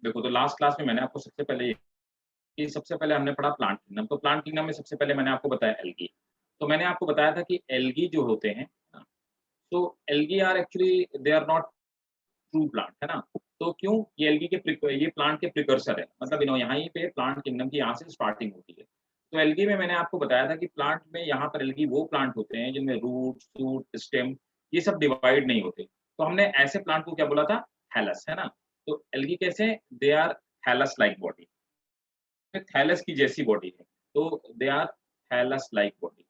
देखो तो last class में मैंने आपको सबसे पहले कि सबसे पहले हमने पढ़ा प्लांट किंगडम, तो प्लांट किंगडम में सबसे पहले मैंने आपको बताया एल्गी। तो मैंने आपको बताया था कि एल्गी जो होते हैं, तो algae are actually they are not true plant, है ना? तो क्यों? ये एल्गी के ये प्लांट के प्रिकर्सर है, मतलब यहाँ ही पे प्लांट किंगडम की यहाँ से स्टार्टिंग होती है। तो एल्गी में मैंने आपको बताया था कि प्लांट में यहाँ पर एल्गी वो प्लांट होते हैं जिनमें रूट, शूट, स्टेम ये सब डिवाइड नहीं होते। तो हमने ऐसे प्लांट को क्या बोला था? थैलस, है ना? तो एल्गी कैसे हैं? They are thallus like body, thallus की जैसी बॉडी है, तो they are thallus like body.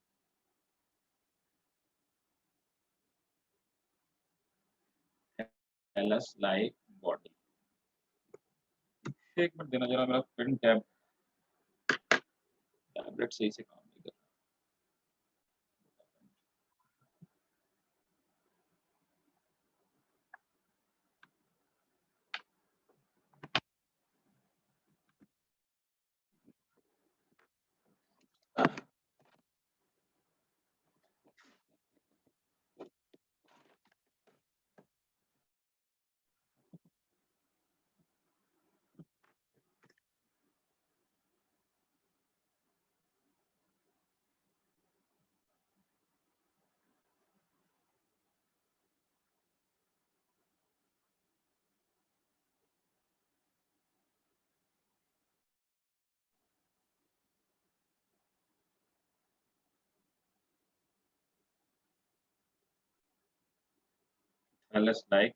Thallus like body. एक मिनट देना जरा, मेरा पेन टैबलेट सही से काम नहीं कर थैलस लाइक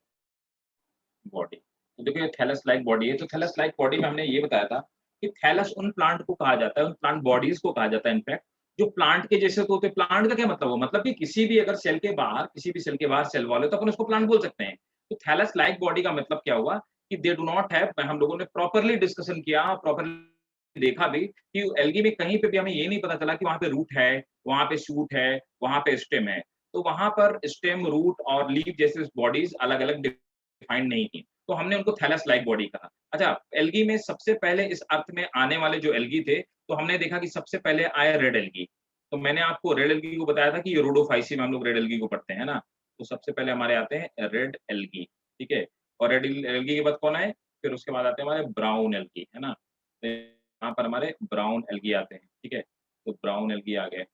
बॉडी। तो देखो ये थैलस लाइक बॉडी है, तो थैलस लाइक बॉडी में हमने ये बताया था कि थैलस उन प्लांट को कहा जाता है, उन प्लांट बॉडीज को कहा जाता है इनफैक्ट, जो प्लांट के जैसे तो होते हैं। प्लांट का क्या मतलब हो? मतलब कि किसी भी अगर सेल के बाहर, किसी भी सेल के बाहर सेल वॉल है तो अपन उसको प्लांट बोल सकते हैं। तो थैलस लाइक बॉडी का मतलब क्या हुआ कि दे डू नॉट हैव, हम लोगों ने प्रॉपर्ली डिस्कशन किया, प्रॉपर्ली देखा भी कि एल्गी में कहीं पे भी हमें ये नहीं पता चला कि वहाँ पे रूट है, वहाँ पे शूट है, वहाँ पे स्टेम है। तो वहाँ पर स्टेम, रूट और लीफ जैसे बॉडीज अलग-अलग डिफाइंड नहीं की। तो हमने उनको थैलस लाइक बॉडी कहा। अच्छा, एल्गी में सबसे पहले इस अर्थ में आने वाले जो एल्गी थे, तो हमने देखा कि सबसे पहले आए रेड एल्गी। तो मैंने आपको रेड एल्गी को बताया था कि ये रोडोफाइसी में हम लोग रेड एल्गी को पढ़ते हैं ना। तो सबसे पहले हमारे आते हैं रेड एल्गी, ठीक है? और रेड एल्गी के बाद कौन आए? फिर उसके बाद आते हैं हमारे ब्राउन एल्गी, है ना? तो यहाँ पर हमारे ब्राउन एल्गी आते हैं, ठीक है? तो ब्राउन एल्गी आ गए,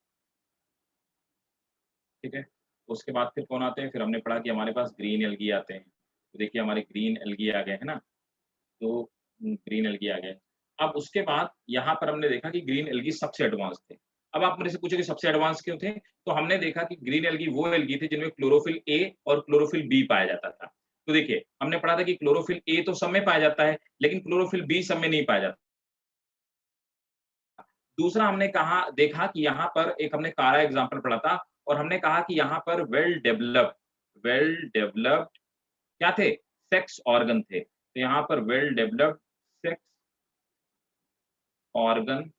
ठीक है? उसके बाद फिर कौन आते हैं? फिर हमने पढ़ा कि हमारे पास ग्रीन एल्गी आते हैं। तो देखिए हमारे ग्रीन एल्गी आ गए, है ना? तो ग्रीन एल्गी आ गए। अब उसके बाद यहाँ पर हमने देखा कि ग्रीन एल्गी सबसे एडवांस थे। अब आप मेरे से पूछोगे सबसे एडवांस क्यों थे? तो हमने देखा कि ग्रीन एल्गी वो एल्गी थे जिनमें क्लोरोफिल ए और क्लोरोफिल बी पाया जाता था। तो देखिए, हमने पढ़ा था कि क्लोरोफिल ए तो सब में पाया जाता है, लेकिन क्लोरोफिल बी सब में नहीं पाया जाता। दूसरा हमने कहा देखा कि यहाँ पर एक हमने कारा एग्ज़ाम्पल पढ़ा था और हमने कहा कि यहाँ पर वेल डेवलप्ड क्या थे? सेक्स ऑर्गन थे। तो यहाँ पर वेल डेवलप्ड सेक्स ऑर्गन,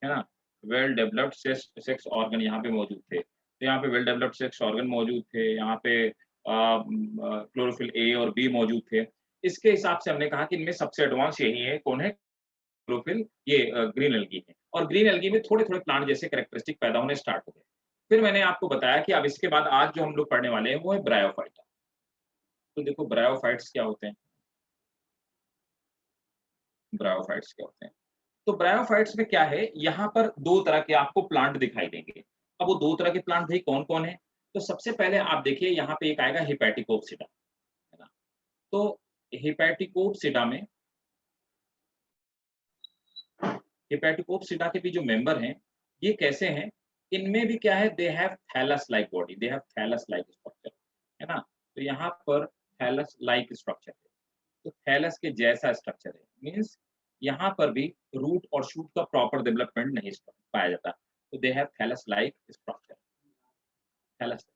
है ना? वेल डेवलप्ड सेक्स ऑर्गन यहाँ पे मौजूद थे। तो यहाँ पे वेल डेवलप्ड सेक्स ऑर्गन मौजूद थे, यहाँ पे क्लोरोफिल ए और बी मौजूद थे। इसके हिसाब से हमने कहा कि इनमें सबसे एडवांस यही है, कौन है? क्लोरोफिल, ये ग्रीन एल्गी है। और ग्रीन एल्गी में थोड़े-थोड़े प्लांट जैसे कैरेक्टरिस्टिक पैदा होने स्टार्ट हो गए। फिर मैंने आपको बताया कि अब इसके बाद आज जो हम लोग पढ़ने वाले हैं वो है ब्रायोफाइटा। तो देखो ब्रायोफाइट्स क्या होते हैं? ब्रायोफाइट्स क्या होते हैं? तो ब्रायोफाइट्स में क्या है, यहाँ पर 2 तरह के आपको प्लांट दिखाई देंगे। अब वो 2 तरह के प्लांट भई कौन-कौन है? तो सबसे पहले आप देखिए यहाँ पे एक आएगा हेपेटिकोप्सिडा, है ना? तो हेपेटिकोप्सिडा में हेपेटिकोप्सिडा के भी जो मेंबर हैं, ये कैसे हैं? इनमें भी क्या है, they have thallus like body, they have thallus like structure, है ना? तो यहाँ पर थैलस लाइक स्ट्रक्चर है। तो थैलस के जैसा स्ट्रक्चर है, मीन्स यहाँ पर भी रूट और शूट का प्रॉपर डेवलपमेंट नहीं पाया जाता। तो they have thallus like structure, thallus,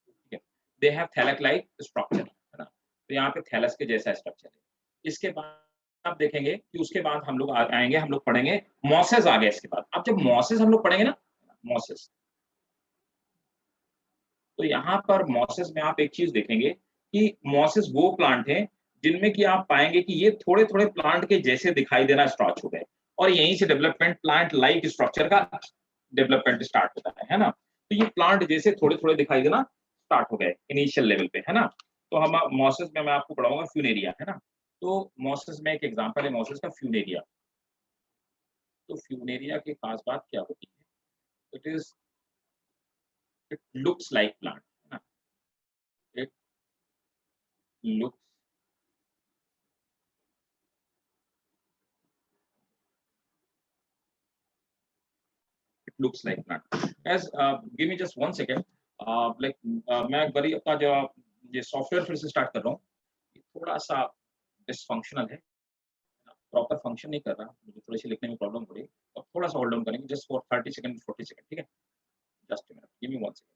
ठीक है? They have thallus like structure, है ना? तो यहाँ पे थैलस के जैसा स्ट्रक्चर है। इसके बाद आप देखेंगे कि उसके बाद हम लोग आएँगे, हम लोग पढ़ेंगे मॉसेस आ गए इसके बाद। अब जब मॉसेस हम लोग पढ़ेंगे ना, मॉसेस, तो यहाँ पर मॉसेस में आप एक चीज़ देखेंगे कि मॉसेस वो प्लांट हैं, जिनमें कि आप पाएँगे कि ये थोड़े-थोड़े प्लांट के जैसे दिखाई देना स्टार्ट हो गए और यहीं से डेवलपमेंट प्लांट लाइक स्ट्रक्चर का डेवलपमेंट स्टार्ट होता है ना? तो ये प्लांट जैसे थोड़े-थोड़े दिखाई देना स्टार्ट हो गए इनिशियल लेवल पे, है ना? तो हम मॉसेस में मैं आपको पढ़ाऊँगा फ्यूनेरिया, है ना? तो मॉसेस में एक एग्ज़ाम्पल है मॉसेस का फ्यूनेरिया। तो फ्यूनेरिया की ख़ास बात क्या होती है? It is it looks like plant, है ना? It looks it looks like plant. As give me just 1 second like मैं एक बारी अपना जो ये सॉफ्टवेयर फिर से स्टार्ट कर रहा हूँ। थोड़ा-सा डिसफंक्शनल है, प्रॉपर फंक्शन नहीं कर रहा, मुझे थोड़ी-सी लिखने में प्रॉब्लम हो रही है। अब थोड़ा-सा होल्ड ऑन करेंगे जस्ट फॉर 30 सेकंड, 40 सेकंड, ठीक है? Just a minute, give me 1 second.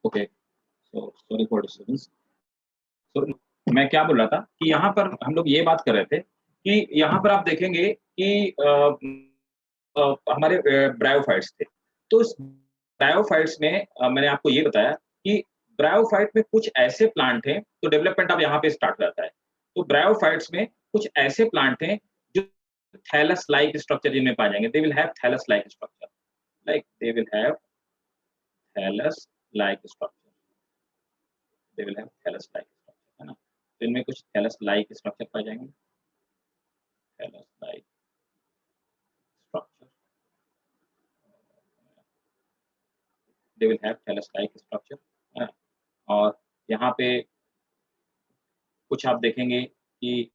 Okay, so sorry for disturbance. तो मैं क्या बोल रहा था कि यहाँ पर हम लोग ये बात कर रहे थे कि यहाँ पर आप देखेंगे कि हमारे ब्रायोफाइट्स थे। तो इस ब्रायोफाइट्स में मैंने आपको ये बताया कि ब्रायोफाइट में कुछ ऐसे प्लांट हैं, तो डेवलपमेंट अब यहाँ पे स्टार्ट हो जाता है। तो ब्रायोफाइट्स में कुछ ऐसे प्लांट हैं जो थैलस लाइक स्ट्रक्चर जिनमें पाए जाएँगे। They will have thallus like structure, like they will have thallus like structure, they will have thallus like structure, है ना? तो इनमें कुछ थैलस लाइक स्ट्रक्चर पाए जाएँगे, thallus like structure, they will have thallus like structure, है ना? और यहाँ पे कुछ आप देखेंगे कि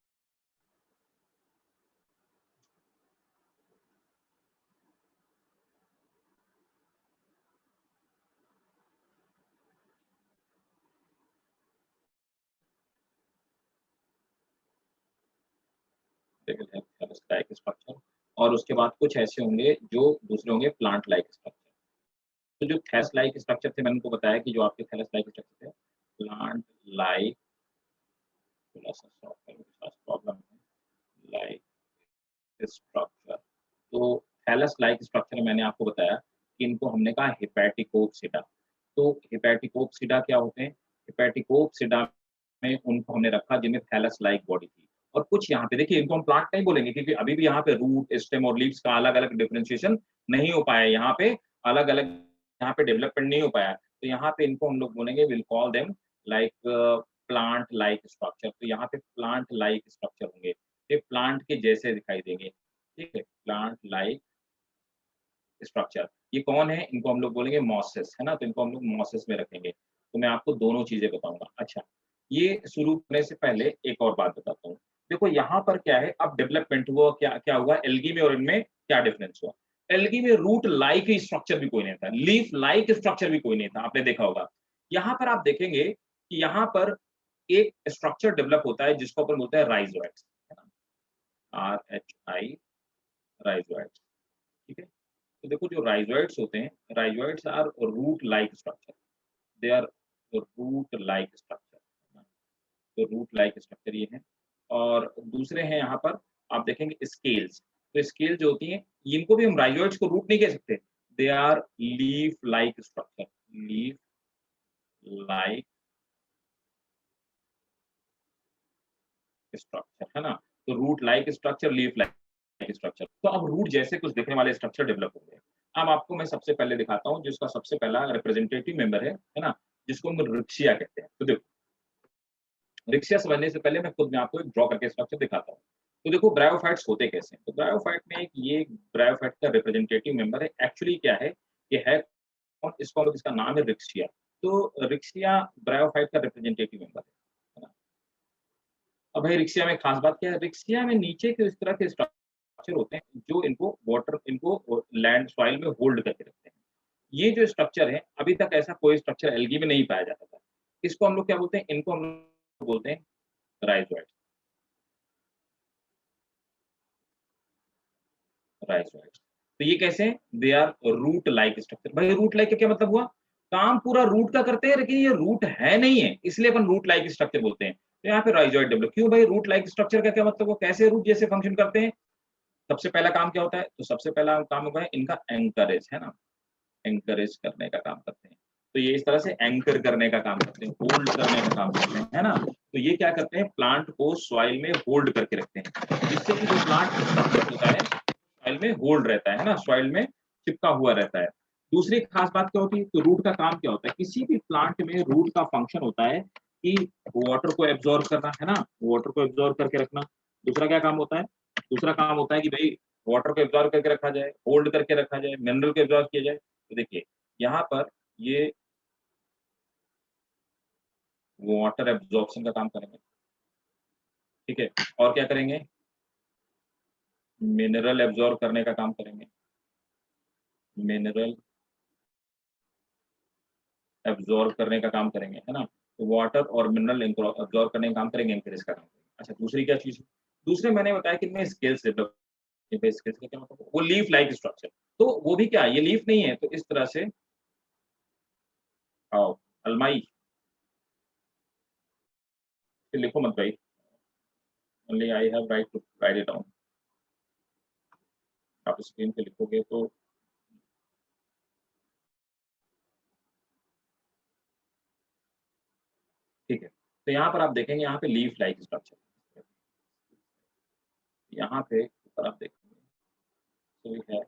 they will have thallus like structure, और उसके बाद कुछ ऐसे होंगे जो दूसरे होंगे प्लांट लाइक स्ट्रक्चर। तो जो थैलस लाइक स्ट्रक्चर थे मैंने उनको बताया कि जो आपके थैलस लाइक स्ट्रक्चर थे, प्लांट लाइक, थोड़ा-सा सॉफ्ट करने के साथ प्रॉब्लम है, लाइक स्ट्रक्चर। तो थैलस लाइक स्ट्रक्चर में मैंने आपको बताया कि इनको हमने कहा हेपेटिकोप्सिडा। तो हेपेटिकोप्सिडा क्या होते हैं? हेपेटिकोप्सिडा में उनको हमने रखा जिनमें थैलस लाइक बॉडी थी। और कुछ यहाँ पे देखिए इनको हम प्लांट नहीं बोलेंगे क्योंकि अभी भी यहाँ पे रूट, स्टेम और लीव्स का अलग-अलग डिफरेंशिएशन नहीं हो पाया है। यहाँ पे अलग-अलग यहाँ पे डेवलपमेंट नहीं हो पाया है। तो यहाँ पे इनको हम लोग बोलेंगे, will call them like plant like structure. तो यहाँ पे प्लांट लाइक स्ट्रक्चर होंगे। ये प्लांट के जैसे दिखाई देंगे। ठीक है? Plant like structure. ये कौन है? इनको हम लोग बोलेंगे मॉसेस, है ना? तो इनको हम लोग मॉसेस में रखेंगे। तो मैं आपको दोनों चीज़ें बताऊँगा। अच्छा, ये शुरू करने से पहले एक और बात बताता हूँ। देखो यहाँ पर क्या है, अब डेवलपमेंट हुआ, क्या क्या हुआ एल्गी में और इनमें क्या डिफरेंस हुआ? एल्गी में रूट लाइक स्ट्रक्चर भी कोई नहीं था, लीफ लाइक स्ट्रक्चर भी कोई नहीं था, आपने देखा होगा। यहाँ पर आप देखेंगे कि यहाँ पर एक स्ट्रक्चर डेवलप होता है जिसको अपन बोलते हैं राइज़ोइड्स, है ना? RHI राइज़ोइड्स, ठीक है? तो देखो जो राइज़ोइड्स होते हैं, rhizoids are root like structure, they are root like structure, है ना? तो रूट लाइक स्ट्रक्चर ये है। और दूसरे हैं यहाँ पर आप देखेंगे स्केल्स। तो स्केल जो होती हैं, इनको भी हम राइज़ोइड्स को रूट नहीं कह सकते। They are leaf like structure, leaf like structure, है ना? तो root like structure, leaf like structure. तो अब रूट जैसे कुछ दिखने वाले स्ट्रक्चर डेवलप हो गए। अब आपको मैं सबसे पहले दिखाता हूँ जिसका सबसे पहला रिप्रेजेंटेटिव मेंबर है ना? जिसको हम रिक्शिया कहते हैं। तो देखो, रिक्शिया समझने से पहले मैं खुद में आपको एक ड्रॉ करके स्ट्रक्चर दिखाता हूँ। तो देखो ब्रायोफाइट्स होते कैसे हैं? तो ब्रायोफाइट में एक ये ब्रायोफाइट का रिप्रेजेंटेटिव मेंबर है। एक्चुअली क्या है? ये है कौन? इसको हम लोग इसका नाम है रिक्शिया। तो रिक्शिया ब्रायोफाइट का रिप्रेजेंटेटिव मेंबर है ना? अब भाई रिक्शिया में खास बात क्या है? रिक्शिया में नीचे के इस तरह के स्ट्रक्चर होते हैं जो इनको वाटर इनको लैंड सॉइल में होल्ड करके रखते हैं। ये जो स्ट्रक्चर है, अभी तक ऐसा कोई स्ट्रक्चर एल्गी में नहीं पाया जाता था। इसको हम लोग क्या बोलते हैं? इनको हम लोग बोलते हैं राइज़ोइड्स, राइज़ोइड्स। तो ये कैसे हैं? They are root like structure. भाई रूट लाइक का क्या मतलब हुआ? काम पूरा रूट का करते हैं लेकिन ये रूट है नहीं है, इसलिए अपन रूट लाइक स्ट्रक्चर बोलते हैं। तो यहाँ पे राइज़ोइड डेवलप क्यों भाई रूट लाइक स्ट्रक्चर का क्या मतलब हुआ? कैसे रूट जैसे फंक्शन करते हैं? सबसे पहला काम क्या होता है? तो सबसे पहला काम होगा इनका एंकरेज, है ना? एंकरेज करने का काम करते हैं। तो ये इस तरह से एंकर करने का काम करते हैं, होल्ड करने का काम करते हैं, है ना? तो ये क्या करते हैं? प्लांट को सॉइल में होल्ड करके रखते हैं, जिससे कि जो प्लांट स्ट्रक्चर होता है, सॉइल में होल्ड रहता है ना? सॉइल में चिपका हुआ रहता है। दूसरी खास बात क्या होती है? तो रूट का काम क्या होता है? किसी भी प्लांट में रूट का फंक्शन होता है कि वाटर को एब्ज़ॉर्ब करना, है ना? वाटर को एब्ज़ॉर्ब करके रखना। दूसरा क्या काम होता है? दूसरा काम होता है कि भई वाटर को एब्ज़ॉर्ब करके रखा जाए, होल्ड करके रखा जाए, मिनरल को एब्ज़ॉर्ब किया जाए। तो देखिए, यहाँ पर ये वाटर एब्ज़ॉर्प्शन का काम करेंगे, ठीक है? और क्या करेंगे? मिनरल एब्ज़ॉर्ब करने का काम करेंगे, मिनरल एब्ज़ॉर्ब करने का काम करेंगे, है ना? तो वाटर और मिनरल इनको एब्ज़ॉर्ब करने का काम करेंगे, एनकरेज का काम करेंगे। अच्छा दूसरी क्या चीज़ है? दूसरे मैंने बताया कि इनमें स्किल्स डेवलप स्किल्स का क्या मतलब? वो लीफ लाइक स्ट्रक्चर। तो वो भी क्या है? ये लीफ नहीं है, तो इस तरह से अ, अलमाई, फिर लिखो मत भाई, only I have right to write it down. आप स्क्रीन पे लिखोगे तो ठीक है। तो यहाँ पर आप देखेंगे, यहाँ पे लीफ लाइक स्ट्रक्चर, यहाँ पे ऊपर आप देखेंगे तो ये है,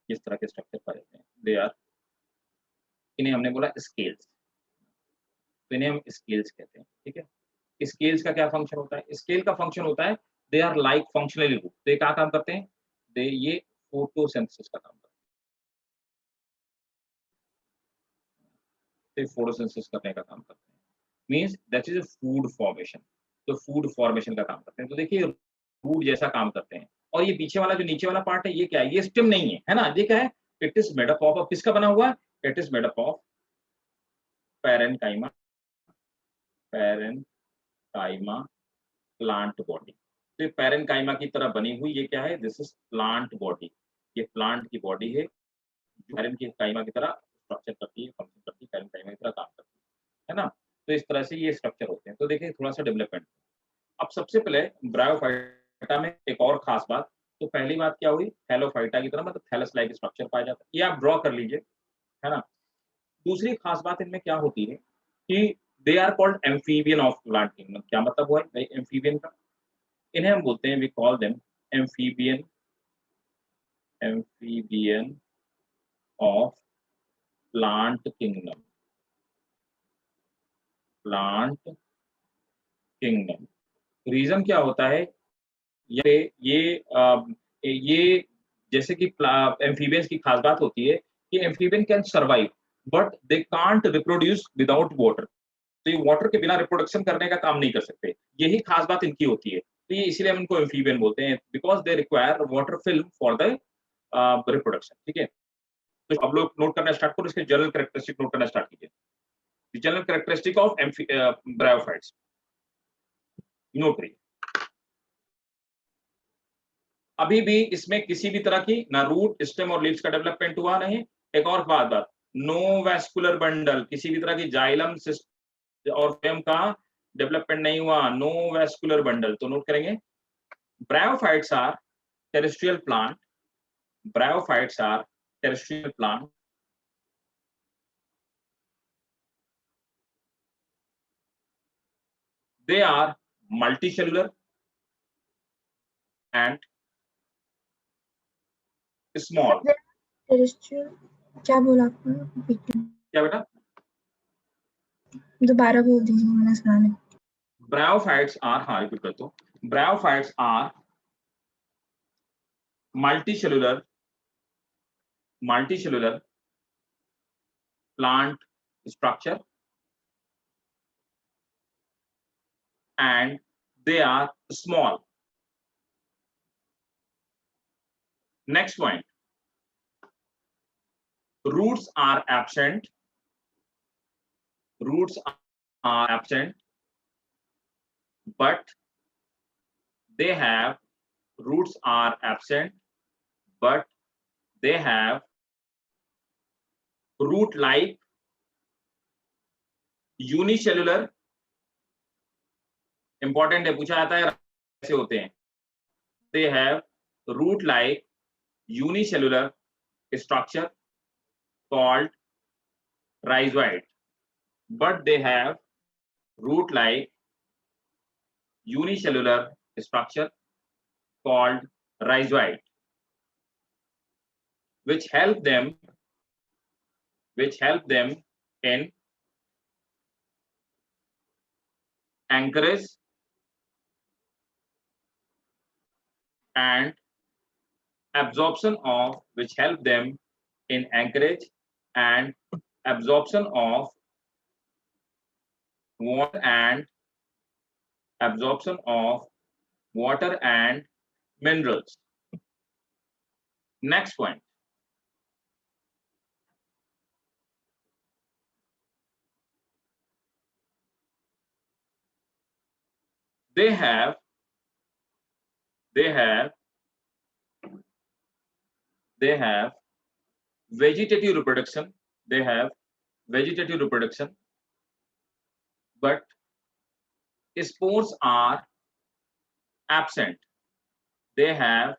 इस तरह के स्ट्रक्चर पाए जाते हैं। दे आर, इन्हें हमने बोला स्केल्स, तो इन्हें हम स्केल्स कहते हैं, ठीक है। स्केल्स का क्या फंक्शन होता है? स्केल का फंक्शन होता है, they are like functionally group. तो ये क्या काम करते हैं? दे ये फोटोसिंथेसिस का काम करते हैं, फोटोसिंथेसिस करने का काम करते हैं, means that is a food formation. तो फूड फॉर्मेशन का काम करते हैं। तो देखिए रूट जैसा काम करते हैं। और ये पीछे वाला जो नीचे वाला पार्ट है, ये क्या है? ये स्टेम नहीं है ना? ये क्या है? It is made up of, किसका बना हुआ है? It is made up of parenchyma, parenchyma plant body. तो पैरेन्काइमा की तरह बनी हुई ये क्या है? This is plant body. ये प्लांट की बॉडी है जो पैरेन्काइमा की तरह स्ट्रक्चर करती है, फंक्शन करती है, पैरेन्काइमा की तरह काम करती है ना? तो इस तरह से ये स्ट्रक्चर होते हैं। तो देखिए थोड़ा सा डेवलपमेंट। अब सबसे पहले ब्रायोफाइटा में एक और खास बात, तो पहली बात क्या हुई? थैलोफाइटा की तरह मतलब थैलस लाइक स्ट्रक्चर पाया जाता है। ये आप ड्रॉ कर लीजिए, है ना? दूसरी खास बात इनमें क्या होती है कि they are called amphibian of plant kingdom. क्या मतलब हुआ भाई एम्फीबियन का? इन्हें हम बोलते हैं, we call them amphibian, amphibian of plant kingdom, plant kingdom. Reason क्या होता है? ये जैसे कि एम्फीबियंस की खास बात होती है कि amphibian can survive but they can't reproduce without water. तो ये वाटर के बिना रिप्रोडक्शन करने का काम नहीं कर सकते। यही खास बात इनकी होती है। तो ये इसीलिए हम इनको एम्फीबियन बोलते हैं, because they require water film for the reproduction, ठीक है। तो अब लोग नोट करना स्टार्ट करो, इसके जनरल कैरेक्टरिस्टिक नोट करना स्टार्ट कीजिए। General characteristic of bryophytes note करिए। अभी भी इसमें किसी भी तरह की ना रूट, स्टेम और लीव्स का डेवलपमेंट हुआ नहीं। एक और बात, नो वैस्कुलर बंडल, किसी भी तरह की जाइलम और फ्लेम का डेवलपमेंट नहीं हुआ, नो वैस्कुलर बंडल। तो नोट करेंगे, bryophytes are terrestrial plant, bryophytes are terrestrial plant they are multicellular and small। Terrestrial क्या बोला आपने? क्या बेटा? दोबारा बोल दीजिए, मैंने सुना नहीं। ब्रायोफाइट्स आर, हाँ रिपीट कर दो, bryophytes are multicellular plant structure and they are small। Next point, roots are absent, roots are absent but they have, roots are absent but they have root like unicellular, important है, पूछा जाता है कैसे होते हैं। they have root like unicellular structure called rhizoid, but they have root like unicellular structure called rhizoid, which help them in anchorage and absorption of, which help them in anchorage and absorption of water and absorption of water and minerals। Next point, they have vegetative reproduction, they have vegetative reproduction, but spores are absent. They have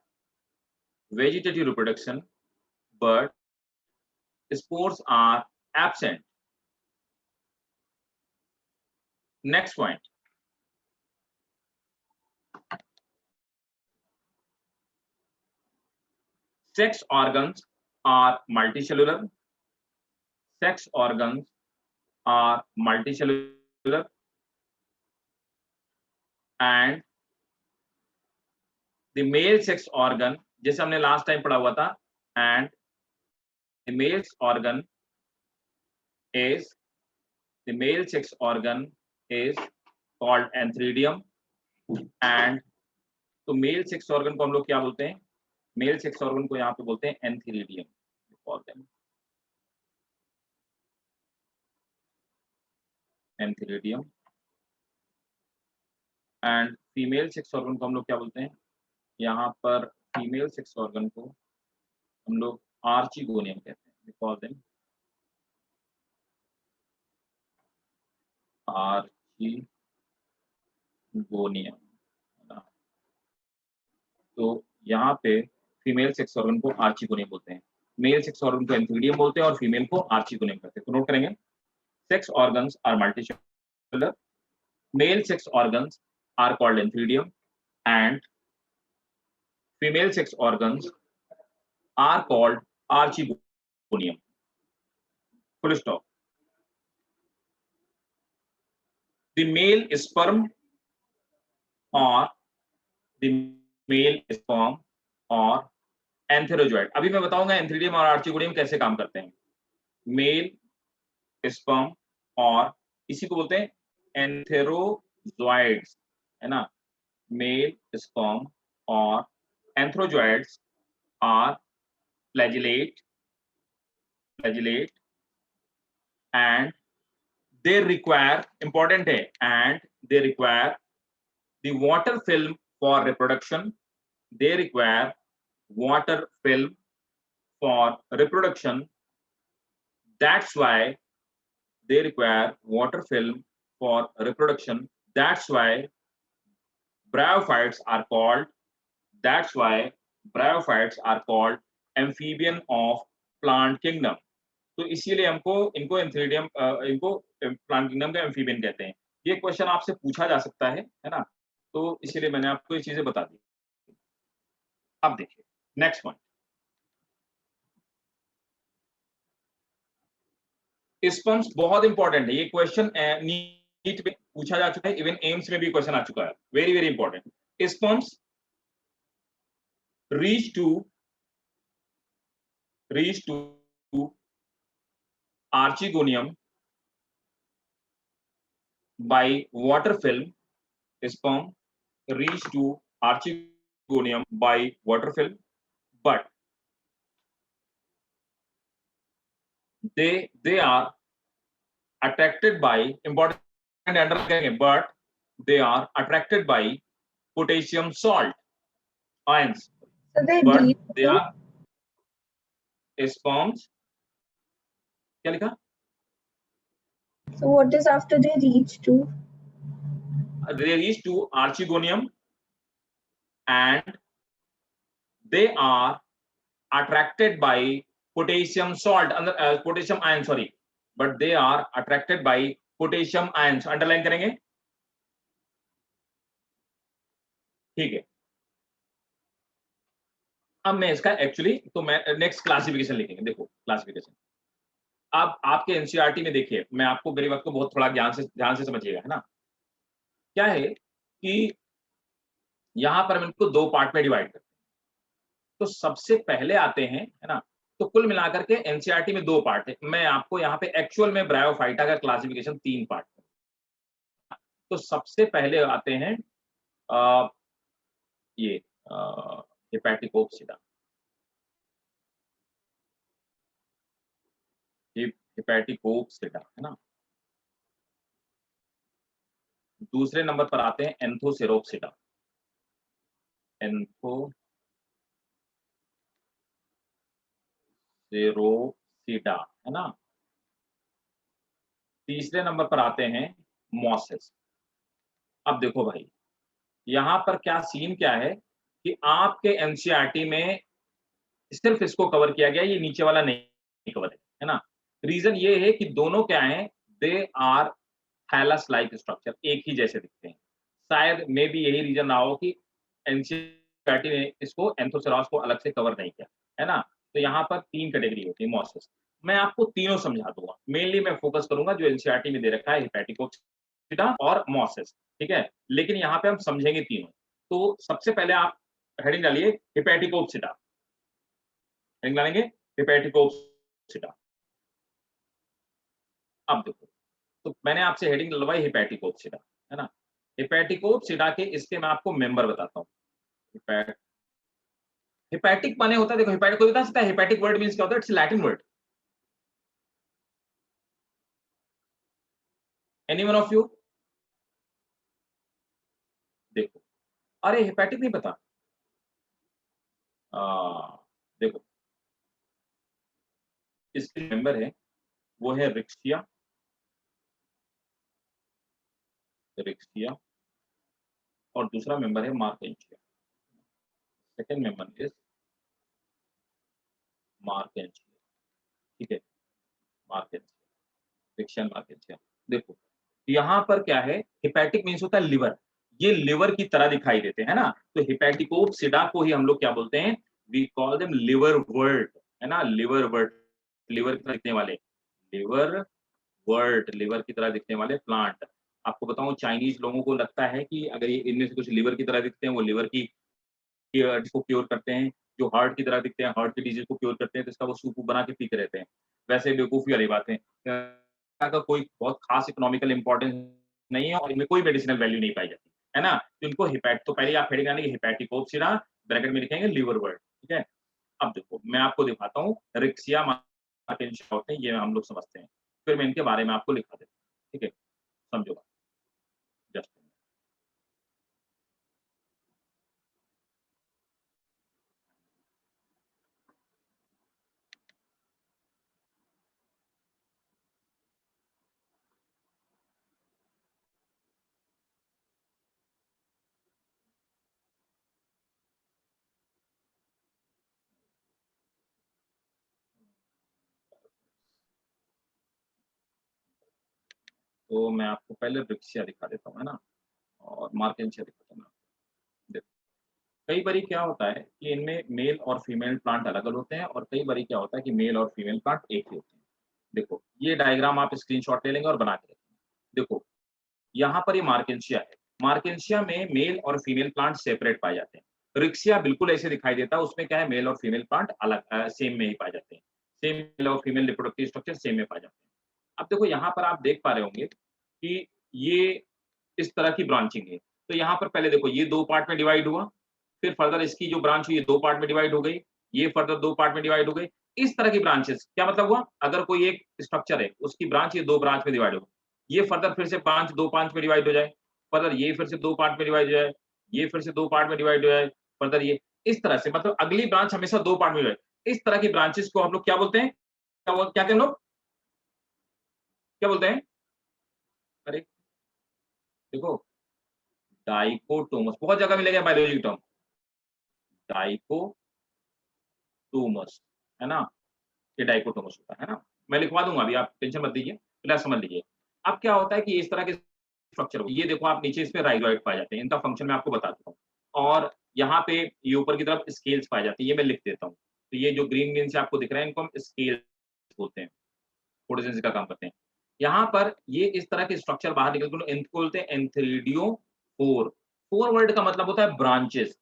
vegetative reproduction, but spores are absent. Next point. Sex organs are multicellular. Sex organs are multicellular, and the male sex organ, जैसे हमने last time पढ़ा हुआ था, and the male organ is the male sex organ is called antheridium, and तो male sex organ को हम लोग क्या बोलते हैं? मेल सेक्स ऑर्गन को यहाँ पे बोलते हैं एंथेरिडियम, बोलते हैं antheridium, and female sex organ को हम लोग क्या बोलते हैं? यहाँ पर फीमेल सेक्स ऑर्गन को हम लोग आर्चिगोनियम कहते हैं, बिकॉज देम आर्चिगोनियम। तो यहाँ पे फीमेल सेक्स ऑर्गन को आर्चिगोनियम बोलते हैं, मेल सेक्स ऑर्गन को एंथेरिडियम बोलते हैं और फीमेल को आर्चिगोनियम कहते हैं। तो नोट करेंगे, sex organs are multicellular, male sex organs are called antheridium and female sex organs are called archegonium. Full stop. The male sperm or the male sperm or antherozoid. अभी मैं बताऊंगा antheridium और archegonium कैसे काम करते हैं। Mail sperm और इसी को बोलते हैं एंथेरोजॉइड्स, है ना। मेल स्पर्म और antherozoids are flagellate and they require, important है, and they require the water film for reproduction. They require water film for reproduction. That's why they require water film for reproduction. That's why bryophytes are called, that's why bryophytes are called amphibian of plant kingdom. तो इसीलिए हमको इनको antheridium, इनको plant kingdom का amphibian कहते हैं। ये question आपसे पूछा जा सकता है ना, तो इसीलिए मैंने आपको ये चीजें बता दी। अब देखिए नेक्स्ट पॉइंट, स्पर्म्स बहुत इंपॉर्टेंट है। ये क्वेश्चन नीट में पूछा जा चुका है, इवन एम्स में भी क्वेश्चन आ चुका है। Very very important. Sperms reach to archegonium by water film. Sperm reach to archegonium by water film, but they are attracted by, important underline, but they are attracted by potassium salt ions. So they but reach they to, are sperms, क्या लिखा? so what is after they reach to? They reach to archegonium and they are attracted by potassium salt, potassium ion, sorry, but they are attracted by potassium ions. Underline करेंगे, ठीक है। अब मैं इसका actually, तो मैं नेक्स्ट क्लासिफिकेशन लिखेंगे। देखो क्लासिफिकेशन, अब आपके एनसीईआरटी में देखिए, मैं आपको मेरी बात को बहुत थोड़ा ध्यान से समझिएगा, है ना। क्या है कि यहाँ पर हम इनको दो पार्ट में डिवाइड करते हैं। तो सबसे पहले आते हैं, है ना, तो कुल मिलाकर के एनसीईआरटी में दो पार्ट है। मैं आपको यहाँ पे एक्चुअल में ब्रायोफाइटा का क्लासिफिकेशन तीन पार्ट है। तो सबसे पहले आते हैं ये हेपेटिकोप्सिडा, हेपेटिकोप्सिडा, है ना। दूसरे नंबर पर आते हैं एंथोसेरोप्सिडा, एंथोसेरोप्सिडा, है ना। तीसरे नंबर पर आते हैं मॉसेस। अब देखो भाई, यहाँ पर क्या सीन क्या है कि आपके एनसीईआरटी में सिर्फ इसको कवर किया गया है, ये नीचे वाला नहीं कवर है ना? रीज़न ये है कि दोनों क्या हैं, they are thallus like structure, एक ही जैसे दिखते हैं। शायद मे बी यही रीज़न रहा हो कि एनसीईआरटी ने इसको एंथोसेरास को अलग से कवर नहीं किया, है ना? तो यहाँ पर 3 कैटेगरी होती है मॉसेस। मैं आपको तीनों समझा दूँगा। मेनली मैं फोकस करूँगा जो एनसीईआरटी में दे रखा है हेपेटिकोप्सिडा और मॉसेस, ठीक है? लेकिन यहाँ पे हम समझेंगे तीनों। तो सबसे पहले आप हेडिंग डालिए हेपेटिकोप्सिडा। हेडिंग डालेंगे हेपेटिकोप्सिडा। अब देखो, तो मैंने आपसे हेडिंग डलवाई हेपेटिकोप्सिडा, है ना? हेपेटिकोप्सिडा के इसके मैं आपको मेंबर बताता हूँ। हेपैट हेपैटिक माने होता है, देखो हेपैटिक कोई बता सकता है हेपैटिक वर्ड मीन्स क्या होता है? It's Latin word. Any one of you? देखो, अरे हेपैटिक नहीं पता? देखो, इसके मेंबर है, वो है रिक्शिया, रिक्शिया और दूसरा मेंबर है Marchantia. Second member is Marchantia, ठीक है? Marchantia, रिक्शिया Marchantia. देखो, यहाँ पर क्या है, हेपैटिक मीन्स होता है लिवर। ये लिवर की तरह दिखाई देते हैं ना, तो हेपेटिकोप्सिडा को ही हम लोग क्या बोलते हैं? वी कॉल देम लिवर वर्ट, है ना? लिवर वर्ट, लिवर की तरह दिखने वाले, लिवर वर्ट, लिवर की तरह दिखने वाले प्लांट। आपको बताऊं, चाइनीज लोगों को लगता है कि अगर ये इनमें से कुछ लिवर की तरह दिखते हैं, वो लिवर की जिसको क्योर करते हैं, जो हार्ट की तरह दिखते हैं, हार्ट की डिजीज को क्योर करते हैं, तो इसका वो सूप बना के पीते रहते हैं। वैसे बेवकूफी वाली बात है। का कोई बहुत खास इकोनॉमिकल इंपॉर्टेंस नहीं है और इनमें कोई मेडिसिनल वैल्यू नहीं पाई जाती, है ना? तो इनको हिपैट तो पहले आप हेडिंग डालेंगे हेपेटिकोप्सिडा, ब्रैकेट में लिखेंगे लिवर वर्ड, ठीक है? अब देखो, मैं आपको दिखाता हूँ रिक्सिया मार्केंशिया होते हैं, ये हम लोग समझते हैं। फिर मैं इनके बारे में आपको लिखा देता हूँ, ठीक है? समझो बात, जस्ट तो मैं आपको पहले रिक्सिया दिखा देता हूँ, है ना? और मार्केंशिया दिखाता हूँ मैं आपको। देखो, कई बारी क्या होता है कि इनमें मेल और फीमेल प्लांट अलग-अलग होते हैं और कई बारी क्या होता है कि मेल और फीमेल प्लांट एक ही होते हैं। देखो, ये डायग्राम आप स्क्रीनशॉट ले लेंगे और बना के रखेंगे। देखो, यहाँ पर ये मार्केंशिया है। मार्केंशिया में मेल और फीमेल प्लांट सेपरेट पाए जाते हैं। रिक्सिया बिल्कुल ऐसे दिखाई देता है, उसमें क्या है, मेल और फीमेल प्लांट अलग सेम में ही पाए जाते हैं। सेम मेल और फीमेल रिप्रोडक्टिव स्ट्रक्चर सेम में पाए जाते हैं। अब देखो, यहाँ पर आप देख पा रहे होंगे कि ये इस तरह की ब्रांचिंग है। तो यहाँ पर पहले देखो, ये 2 पार्ट में डिवाइड हुआ, फिर फर्दर इसकी जो ब्रांच हुई, ये 2 पार्ट में डिवाइड हो गई, ये फर्दर 2 पार्ट में डिवाइड हो गई। इस तरह की ब्रांचेस, क्या मतलब हुआ? अगर कोई एक स्ट्रक्चर है, उसकी ब्रांच ये 2 ब्रांच में डिवाइड हो, ये फर्दर फिर से ब्रांच 2 पार्ट में डिवाइड हो जाए, फर्दर ये फिर से 2 पार्ट में डिवाइड हो जाए, ये फिर से 2 पार्ट में डिवाइड हो जाए, फर्दर ये, इस तरह से मतलब अगली ब्रांच हमेशा 2 पार्ट में डिवाइड। इस तरह की ब्रांचेस को हम लोग क्या बोलते हैं? क्या कहते हैं हम लोग? क्या बोलते हैं? अरे देखो, डाइकोटोमस बहुत जगह मिलेगा बायोलॉजी टर्म, डाइकोटोमस, है ना? ये डाइकोटोमस होता है ना? मैं लिखवा दूँगा, अभी आप टेंशन मत लीजिए, पहले आप समझ लीजिए। अब क्या होता है कि इस तरह के स्ट्रक्चर, ये देखो आप नीचे इसमें राइज़ोइड पाए जाते हैं, इनका फंक्शन मैं आपको बता देता हूँ। और यहाँ पे ये ऊपर की तरफ स्केल्स पाए जाती है, ये मैं लिख देता हूँ। तो ये जो ग्रीन ग्रीन से आपको दिख रहे हैं, इनको हम स्केल्स बोलते हैं, फोटोसिंथेसिस का काम करते हैं। यहाँ पर ये इस तरह के स्ट्रक्चर बाहर निकल के इनको बोलते हैं एंथ्रीडियोफोर। फोर वर्ड का मतलब होता है ब्रांचेस।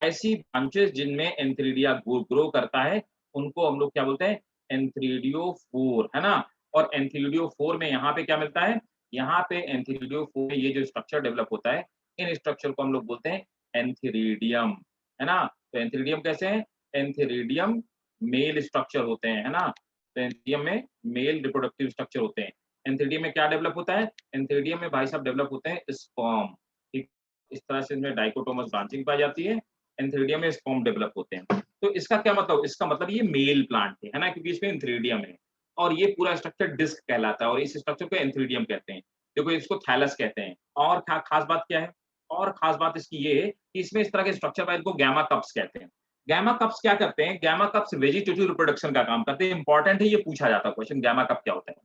ऐसी ब्रांचेस जिनमें एंथ्रीडिया ग्रो करता है, उनको हम लोग क्या बोलते हैं? एंथ्रीडियोफोर, है ना? और एंथ्रीडियोफोर में यहाँ पे क्या मिलता है? यहाँ पे एंथ्रीडियोफोर में ये जो स्ट्रक्चर डेवलप होता है, इन स्ट्रक्चर को हम लोग बोलते हैं एंथ्रीडियम, है ना? तो एंथ्रीडियम कैसे हैं? एंथ्रीडियम मेल स्ट्रक्चर होते हैं, है ना? तो एंथीडियम में मेल रिप्रोडक्टिव स्ट्रक्चर होते हैं। एंथीडियम में क्या डेवलप होता है? एंथीडियम में भाई साहब डेवलप होते हैं स्पर्म। ठीक, इस तरह से इसमें डाइकोटोमस ब्रांचिंग पाई जाती है। एंथीडियम में स्पर्म डेवलप होते हैं। तो इसका क्या मतलब? इसका मतलब ये मेल प्लांट है ना? क्योंकि इसमें एंथीडियम है। और ये पूरा स्ट्रक्चर डिस्क कहलाता है और इस स्ट्रक्चर को एंथ्रीडियम कहते हैं। देखो इसको थैलस कहते हैं। और खास बात क्या है, और खास बात इसकी ये है कि इसमें इस तरह के स्ट्रक्चर है, इनको गैमा कप्स कहते हैं। गैमा कप्स क्या करते हैं, गैमा कप्स वेजिटेटिव रिप्रोडक्शन का काम करते हैं। इंपॉर्टेंट है, ये पूछा जाता है क्वेश्चन, गैमा कप क्या होता है।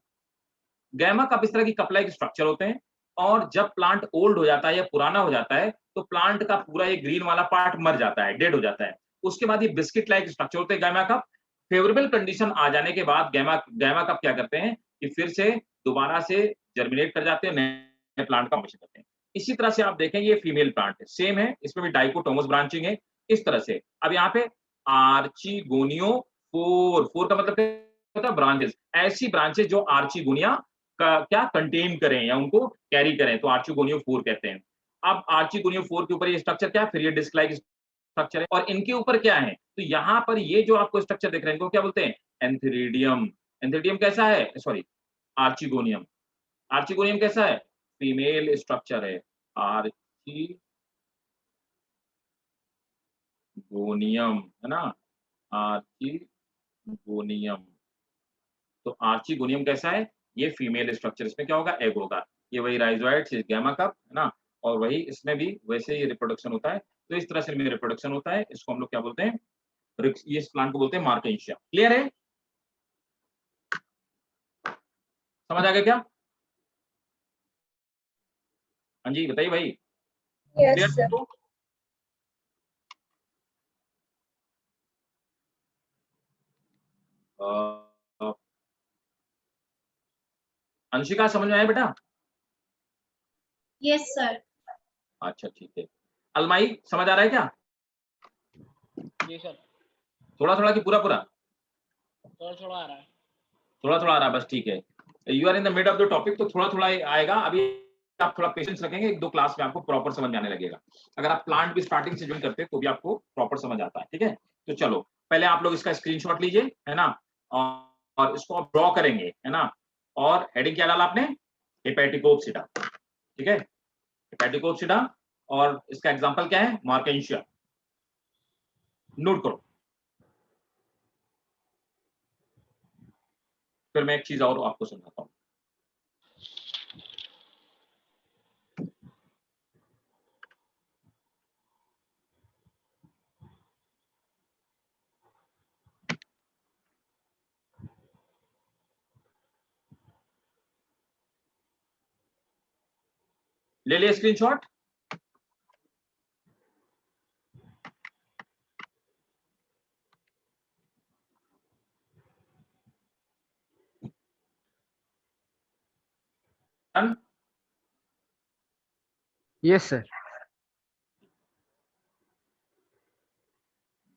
गैमा कप इस तरह की कप लाइक स्ट्रक्चर होते हैं और जब प्लांट ओल्ड हो जाता है या पुराना हो जाता है तो प्लांट का पूरा ये ग्रीन वाला पार्ट मर जाता है, डेड हो जाता है। उसके बाद ये बिस्किट लाइक स्ट्रक्चर होते हैं गैमा कप। फेवरेबल कंडीशन आ जाने के बाद गैमा गैमा कप क्या करते हैं कि फिर से दोबारा से जर्मिनेट कर जाते हैं, नए प्लांट का फॉर्मेशन करते हैं। इसी तरह से आप देखें ये फीमेल प्लांट है, सेम है, इसमें भी डाइकोटोमस ब्रांचिंग है इस तरह से। अब यहाँ पे आर्चिगोनियो फोर का मतलब क्या होता है, ब्रांचेस। ऐसी ब्रांचेस जो आर्चिगोनिया का क्या कंटेन करें या उनको कैरी करें तो आर्चिगोनियो 4 कहते हैं। अब आर्चिगोनियो 4 के ऊपर ये स्ट्रक्चर क्या है, फिर ये डिस्क लाइक स्ट्रक्चर है और इनके ऊपर क्या है, तो यहाँ पर ये जो आपको स्ट्रक्चर दिख रहे हैं इनको क्या बोलते हैं, एंथ्रीडियम। एंथ्रीडियम कैसा है, सॉरी आर्चिगोनियम। आर्चिगोनियम कैसा है, फीमेल स्ट्रक्चर है, आर्चिगोनियम है ना, आर्चिगोनियम। तो आर्चिगोनियम कैसा है, ये फीमेल स्ट्रक्चर, इसमें क्या होगा, एग होगा। ये वही राइजोइड्स, गैमा कप है ना, और वही इसमें भी वैसे ही रिप्रोडक्शन होता है। तो इस तरह से इनमें रिप्रोडक्शन होता है, इसको हम लोग क्या बोलते हैं, ये इस प्लांट को बोलते हैं मार्केंशिया। क्लियर है, समझ आ गया क्या? हाँ जी बताइए भाई, Yes, क्लियर sir. तो? अंशिका समझ में आया बेटा? Yes sir. अच्छा ठीक है। अलमाई समझ आ रहा है क्या? जी सर, थोड़ा थोड़ा कि पूरा पूरा? थोड़ा थोड़ा आ रहा है। थोड़ा थोड़ा आ रहा है, बस ठीक है। You are in the mid of the topic, तो थोड़ा थोड़ा आएगा। अभी आप थोड़ा पेशेंस रखेंगे, एक दो क्लास में आपको प्रॉपर समझ में आने लगेगा। अगर आप प्लांट भी स्टार्टिंग से ज्वाइन करते हैं तो भी आपको प्रॉपर समझ आता है, ठीक है। तो चलो पहले आप लोग इसका स्क्रीनशॉट लीजिए, है ना, और इसको आप ड्रॉ करेंगे, है ना। और हेडिंग क्या डाला आपने, हेपेटिकोप्सिडा, ठीक है, हेपेटिकोप्सिडा। और इसका एग्जांपल क्या है, मार्केंशिया। नोट करो। फिर मैं एक चीज और आपको समझाता हूँ। ले लिया स्क्रीनशॉट? डन? Yes sir.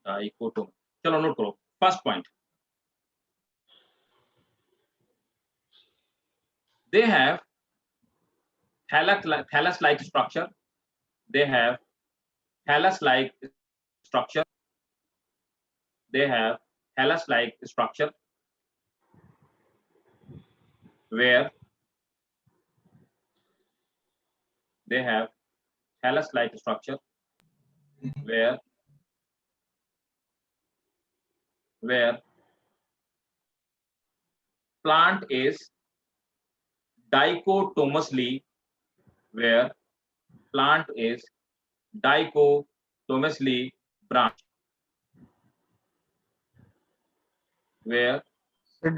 डाइकोटोम, चलो नोट करो। First point, they have thallus-like structure. They have thallus-like structure. They have thallus-like structure where they have thallus-like structure where plant is dichotomously where plant is dichotomously branched, where sir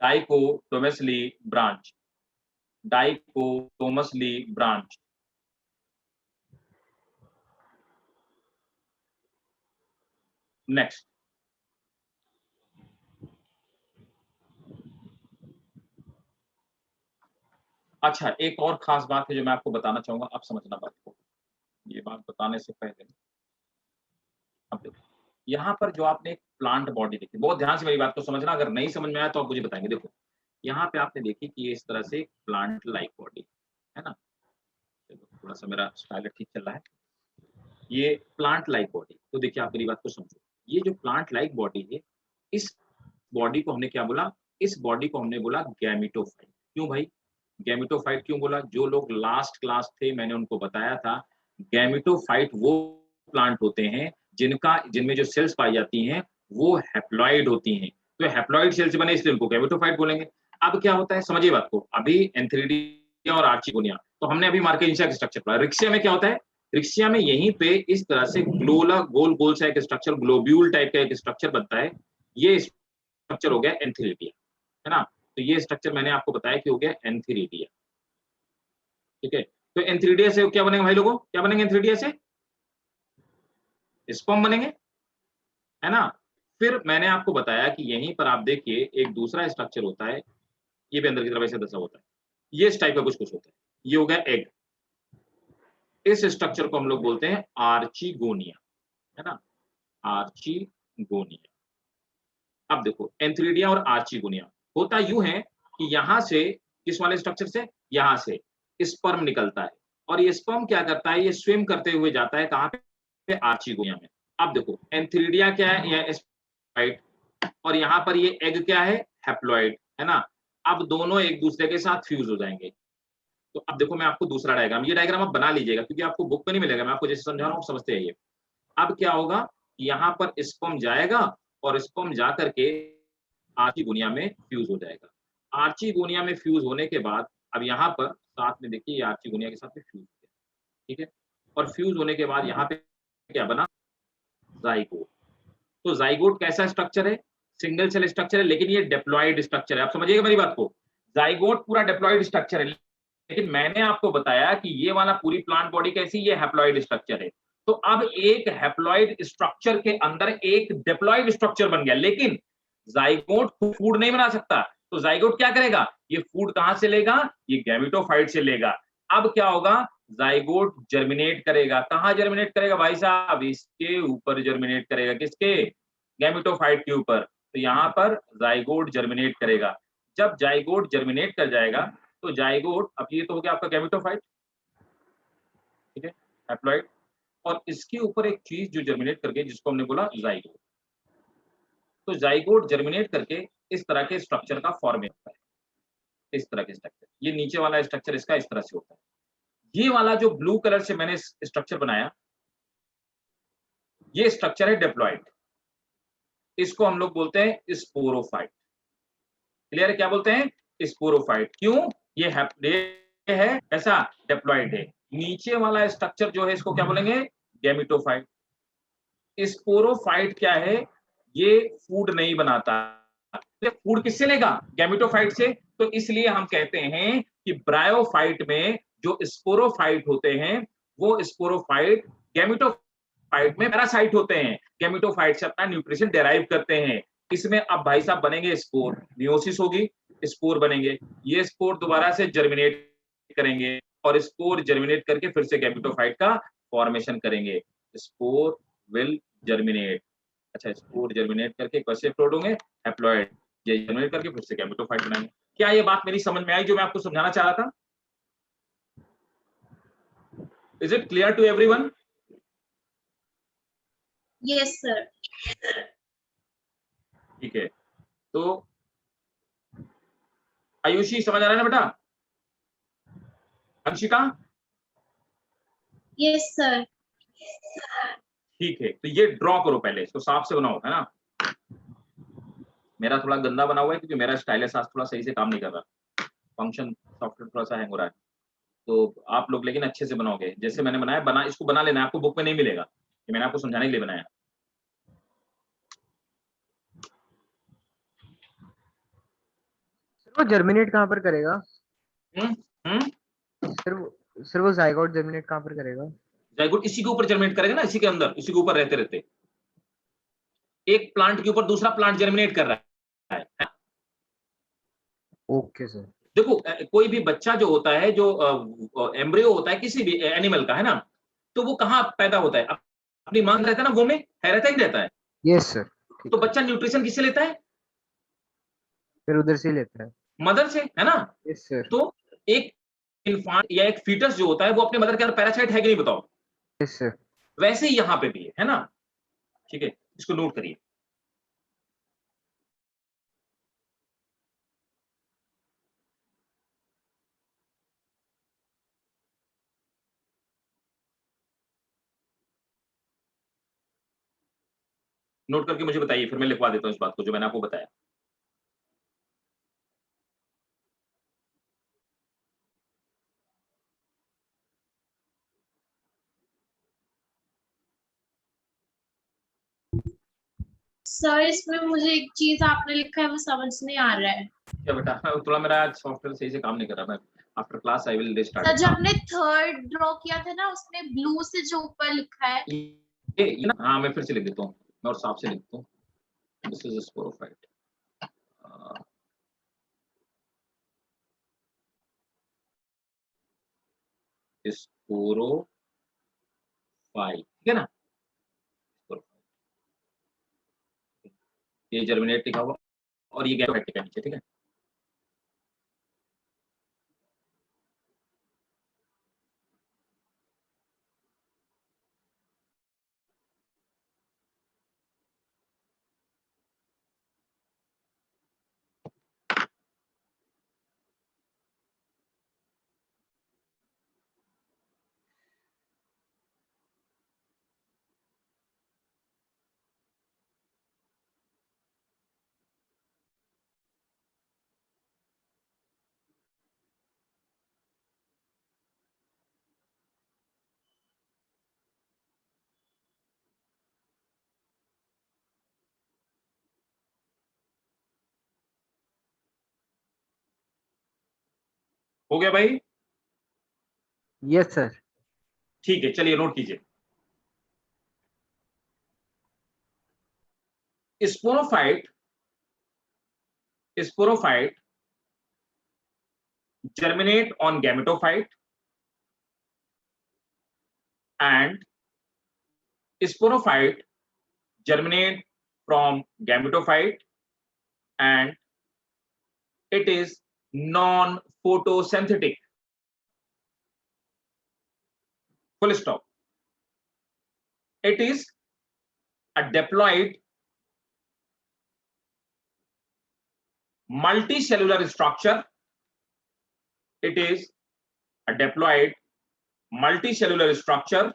dichotomously branched, dichotomously branched. Next, अच्छा एक और खास बात है जो मैं आपको बताना चाहूंगा, आप समझना बात को। ये बात बताने से पहले अब देखो, यहाँ पर जो आपने एक प्लांट बॉडी देखी, बहुत ध्यान से मेरी बात को समझना, अगर नहीं समझ में आया तो आप मुझे बताएंगे। देखो यहाँ पे आपने देखी कि ये इस तरह से प्लांट लाइक बॉडी है ना, थोड़ा सा मेरा स्टाइल ठीक चल रहा है, ये प्लांट लाइक बॉडी। तो देखिए आप मेरी बात को समझो, ये जो प्लांट लाइक बॉडी है, इस बॉडी को हमने क्या बोला, इस बॉडी को हमने बोला गैमेटोफाइट। क्यों भाई गैमेटोफाइट क्यों बोला? जो लोग लास्ट क्लास थे मैंने उनको बताया था, गैमेटोफाइट वो प्लांट होते हैं जिनमें जो सेल्स पाई जाती हैं वो हैप्लॉइड होती हैं। तो हैप्लॉइड सेल से बने इसलिए उनको गैमेटोफाइट बोलेंगे। अब क्या होता है समझिए बात को, अभी एंथेरिडिया और आर्चिगोनिया तो हमने अभी मार्केंशिया का स्ट्रक्चर पढ़ा। रिक्शिया में क्या होता है, रिक्शिया में यहीं पे इस तरह से गोल गोल सा एक स्ट्रक्चर, ग्लोब्यूल टाइप का एक स्ट्रक्चर बनता है, ये स्ट्रक्चर हो गया एंथेरिडिया, है ना। तो ये स्ट्रक्चर मैंने आपको बताया कि हो गया एंथेरिडिया, ठीक है। तो एंथेरिडिया से क्या बनेगा भाई लोगों, क्या बनेंगे एंथेरिडिया से, स्पर्म बनेंगे, है ना। फिर मैंने आपको बताया कि यहीं पर आप देखिए एक दूसरा स्ट्रक्चर होता है, ये भी अंदर की तरफ ऐसे दसा होता है, ये इस टाइप का कुछ कुछ होता है, ये हो गया एग। इस स्ट्रक्चर को हम लोग बोलते हैं आर्चिगोनिया, है ना, आर्चिगोनिया। अब देखो एंथेरिडिया और आर्चिगोनिया होता यूं है कि यहां से, किस वाले स्ट्रक्चर से, यहां से स्पर्म निकलता है, और ये स्पर्म क्या करता है, ये स्विम करते हुए जाता है कहां पे, आर्चिगोनिया में। अब देखो एंथेरिडिया क्या है, यह स्पाइट, और यहाँ पर ये एग क्या है, हैप्लॉइड, है ना। अब दोनों एक दूसरे के साथ फ्यूज हो जाएंगे। तो अब देखो मैं आपको दूसरा डायग्राम, ये डायग्राम आप बना लीजिएगा क्योंकि आपको बुक में नहीं मिलेगा, मैं आपको जैसे समझा रहा हूँ समझते आइए। अब क्या होगा, यहाँ पर स्पर्म जाएगा और स्पर्म जा करके आर्चिगोनिया में फ्यूज हो जाएगा। आर्चिगोनिया में फ्यूज होने के बाद अब यहाँ पर साथ में देखिए ये आर्चिगोनिया के साथ में फ्यूज हो गया, ठीक है। और फ्यूज होने के बाद यहाँ पे क्या बना, जाइगोट। तो जाइगोट कैसा स्ट्रक्चर है, सिंगल सेल स्ट्रक्चर है, लेकिन ये डिप्लॉइड स्ट्रक्चर है। आप समझिएगा मेरी बात को, जाइगोट पूरा डिप्लॉइड स्ट्रक्चर है, लेकिन मैंने आपको बताया कि ये वाला पूरी प्लांट बॉडी कैसी, ये हैप्लॉइड स्ट्रक्चर है। तो अब एक हैप्लॉइड स्ट्रक्चर के अंदर एक डिप्लॉइड स्ट्रक्चर बन गया, लेकिन जाइगोट फूड नहीं बना सकता। तो जाइगोट क्या करेगा, ये फूड कहां से लेगा, ये गैमेटोफाइट से लेगा। अब क्या होगा, जाइगोट जर्मिनेट करेगा, कहां जर्मिनेट करेगा भाई साहब, इसके ऊपर जर्मिनेट करेगा, किसके, गैमेटोफाइट के ऊपर। तो यहाँ पर जाइगोट जर्मिनेट करेगा। जब जाइगोट जर्मिनेट कर जाएगा तो जाइगोट, अब ये तो हो गया आपका गैमेटोफाइट, ठीक है, हैप्लॉइड, और इसके ऊपर एक चीज जो जर्मिनेट करके, जिसको हमने बोला जाइगोट। तो जाइगोट जर्मिनेट करके इस तरह के स्ट्रक्चर का फॉर्मेट होता है, इस तरह के स्ट्रक्चर, ये नीचे वाला स्ट्रक्चर इसका इस तरह से होता है। ये वाला जो ब्लू कलर से मैंने स्ट्रक्चर बनाया, ये स्ट्रक्चर है डिप्लॉइड, इसको हम लोग बोलते हैं स्पोरोफाइट। क्लियर है, क्या बोलते हैं, स्पोरोफाइट। क्यों, ये है ऐसा डिप्लॉइड है। नीचे वाला स्ट्रक्चर जो है इसको क्या बोलेंगे, गैमेटोफाइट। स्पोरोफाइट क्या है, ये फूड नहीं बनाता, फूड किससे लेगा, गैमेटोफाइट से। तो इसलिए हम कहते हैं कि ब्रायोफाइट में जो स्पोरोफाइट होते हैं, वो स्पोरोफाइट गैमेटोफाइट में पैरासाइट होते हैं, गैमेटोफाइट से अपना न्यूट्रिशन डेराइव करते हैं। इसमें अब भाई साहब बनेंगे स्पोर, मियोसिस होगी, स्पोर बनेंगे, ये स्पोर दोबारा से जर्मिनेट करेंगे, और स्पोर जर्मिनेट करके फिर से गैमेटोफाइट का फॉर्मेशन करेंगे। स्पोर विल जर्मिनेट, अच्छा स्पोर जर्मिनेट करके कैसे फ्लोट होंगे, हैप्लॉइड, ये जर्मिनेट करके फिर से गैमेटोफाइट बनाएंगे। क्या ये बात मेरी समझ में आई जो मैं आपको समझाना चाह रहा था? Is it clear to everyone? Yes, sir. ठीक है, तो आयुषी समझ आ रहा है ना बेटा, अंशिका? Yes, sir. ठीक है, तो ये ड्रॉ करो, पहले इसको साफ से बनाओ, है ना। मेरा थोड़ा गंदा बना हुआ है क्योंकि मेरा स्टाइलस आज थोड़ा सही से काम नहीं कर रहा, फंक्शन सॉफ्टवेयर थोड़ा सा हैंग हो रहा है। तो आप लोग लेकिन अच्छे से बनाओगे, जैसे मैंने बनाया, बना इसको बना लेना, आपको बुक में नहीं मिलेगा, ये मैंने आपको समझाने के लिए बनाया। सर वो जर्मिनेट कहाँ पर करेगा? हम्म हम्म सर वो जाइगोट जर्मिनेट कहाँ पर करेगा? जाइगोट इसी के ऊपर जर्मिनेट करेगा ना, इसी के अंदर, इसी के ऊपर रहते रहते एक प्लांट के ऊपर दूसरा प्लांट जर्मिनेट कर रहा है। Okay sir. देखो कोई भी बच्चा जो होता है, जो एम्ब्रियो होता है किसी भी एनिमल का, है ना, तो वो कहाँ पैदा होता है, अपनी मां रहता है ना, वो में है, रहता ही रहता है। Yes sir. तो बच्चा न्यूट्रिशन किससे लेता है, फिर उधर से ही लेता है। मदर से, है ना। Yes sir. तो एक इन्फांट या एक फीटस जो होता है वो अपने मदर के अंदर पैरासाइट है कि नहीं, बताओ। Yes sir. वैसे ही यहाँ पे भी है ना, ठीक है, इसको नोट करिए। नोट करके मुझे बताइए, फिर मैं लिखवा देता हूँ इस बात को जो मैंने आपको बताया। सर इसमें मुझे एक चीज आपने लिखा है वो समझ नहीं आ रहा है। क्या बेटा, थोड़ा मेरा आज सॉफ्टवेयर सही से काम नहीं कर रहा। मैं after class I will sir restart. जो आपने थर्ड ड्रॉ किया था ना उसमें ब्लू से जो ऊपर लिखा है ये ना, हाँ मैं फिर से लिख देता हूँ, मैं और साफ से लिख देता हूँ। This is sporophyte. स्पोरोफाइट, ठीक है ना। ये जर्मिनेट लिखा हुआ और ये गैप लिखा नीचे, ठीक है। हो गया भाई? Yes sir. ठीक है, चलिए नोट कीजिए। Sporophyte, sporophyte germinate on gametophyte and sporophyte germinate from gametophyte and it is non photosynthetic, full stop. It is a diploid multicellular structure. It is a diploid multicellular structure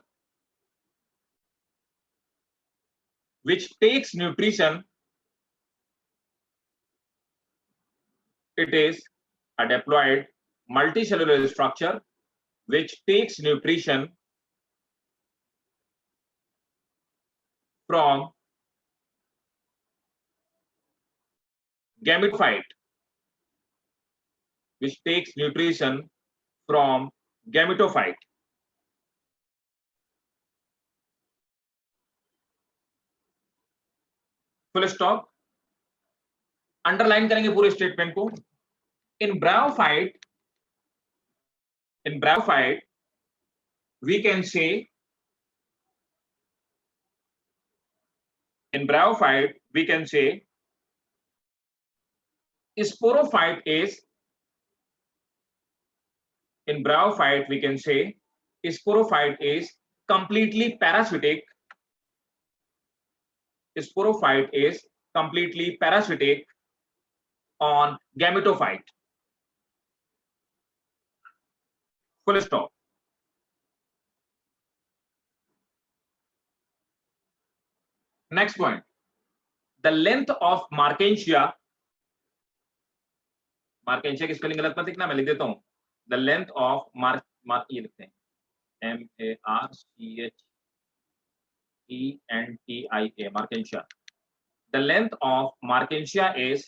which takes nutrition. It is a diploid multicellular structure which takes nutrition from gametophyte, which takes nutrition from gametophyte. Full stop. Underline करेंगे पूरे statement को। In bryophyte we can say, in bryophyte we can say sporophyte is, in bryophyte we can say sporophyte is completely parasitic. Sporophyte is completely parasitic on gametophyte. Full stop. Next point, the length of Markensia. Markensia की spelling गलत मत लिखना, मैं लिख देता हूँ। The length of ये लिखते हैं MARCHENTIA, Markensia. The length of Markensia is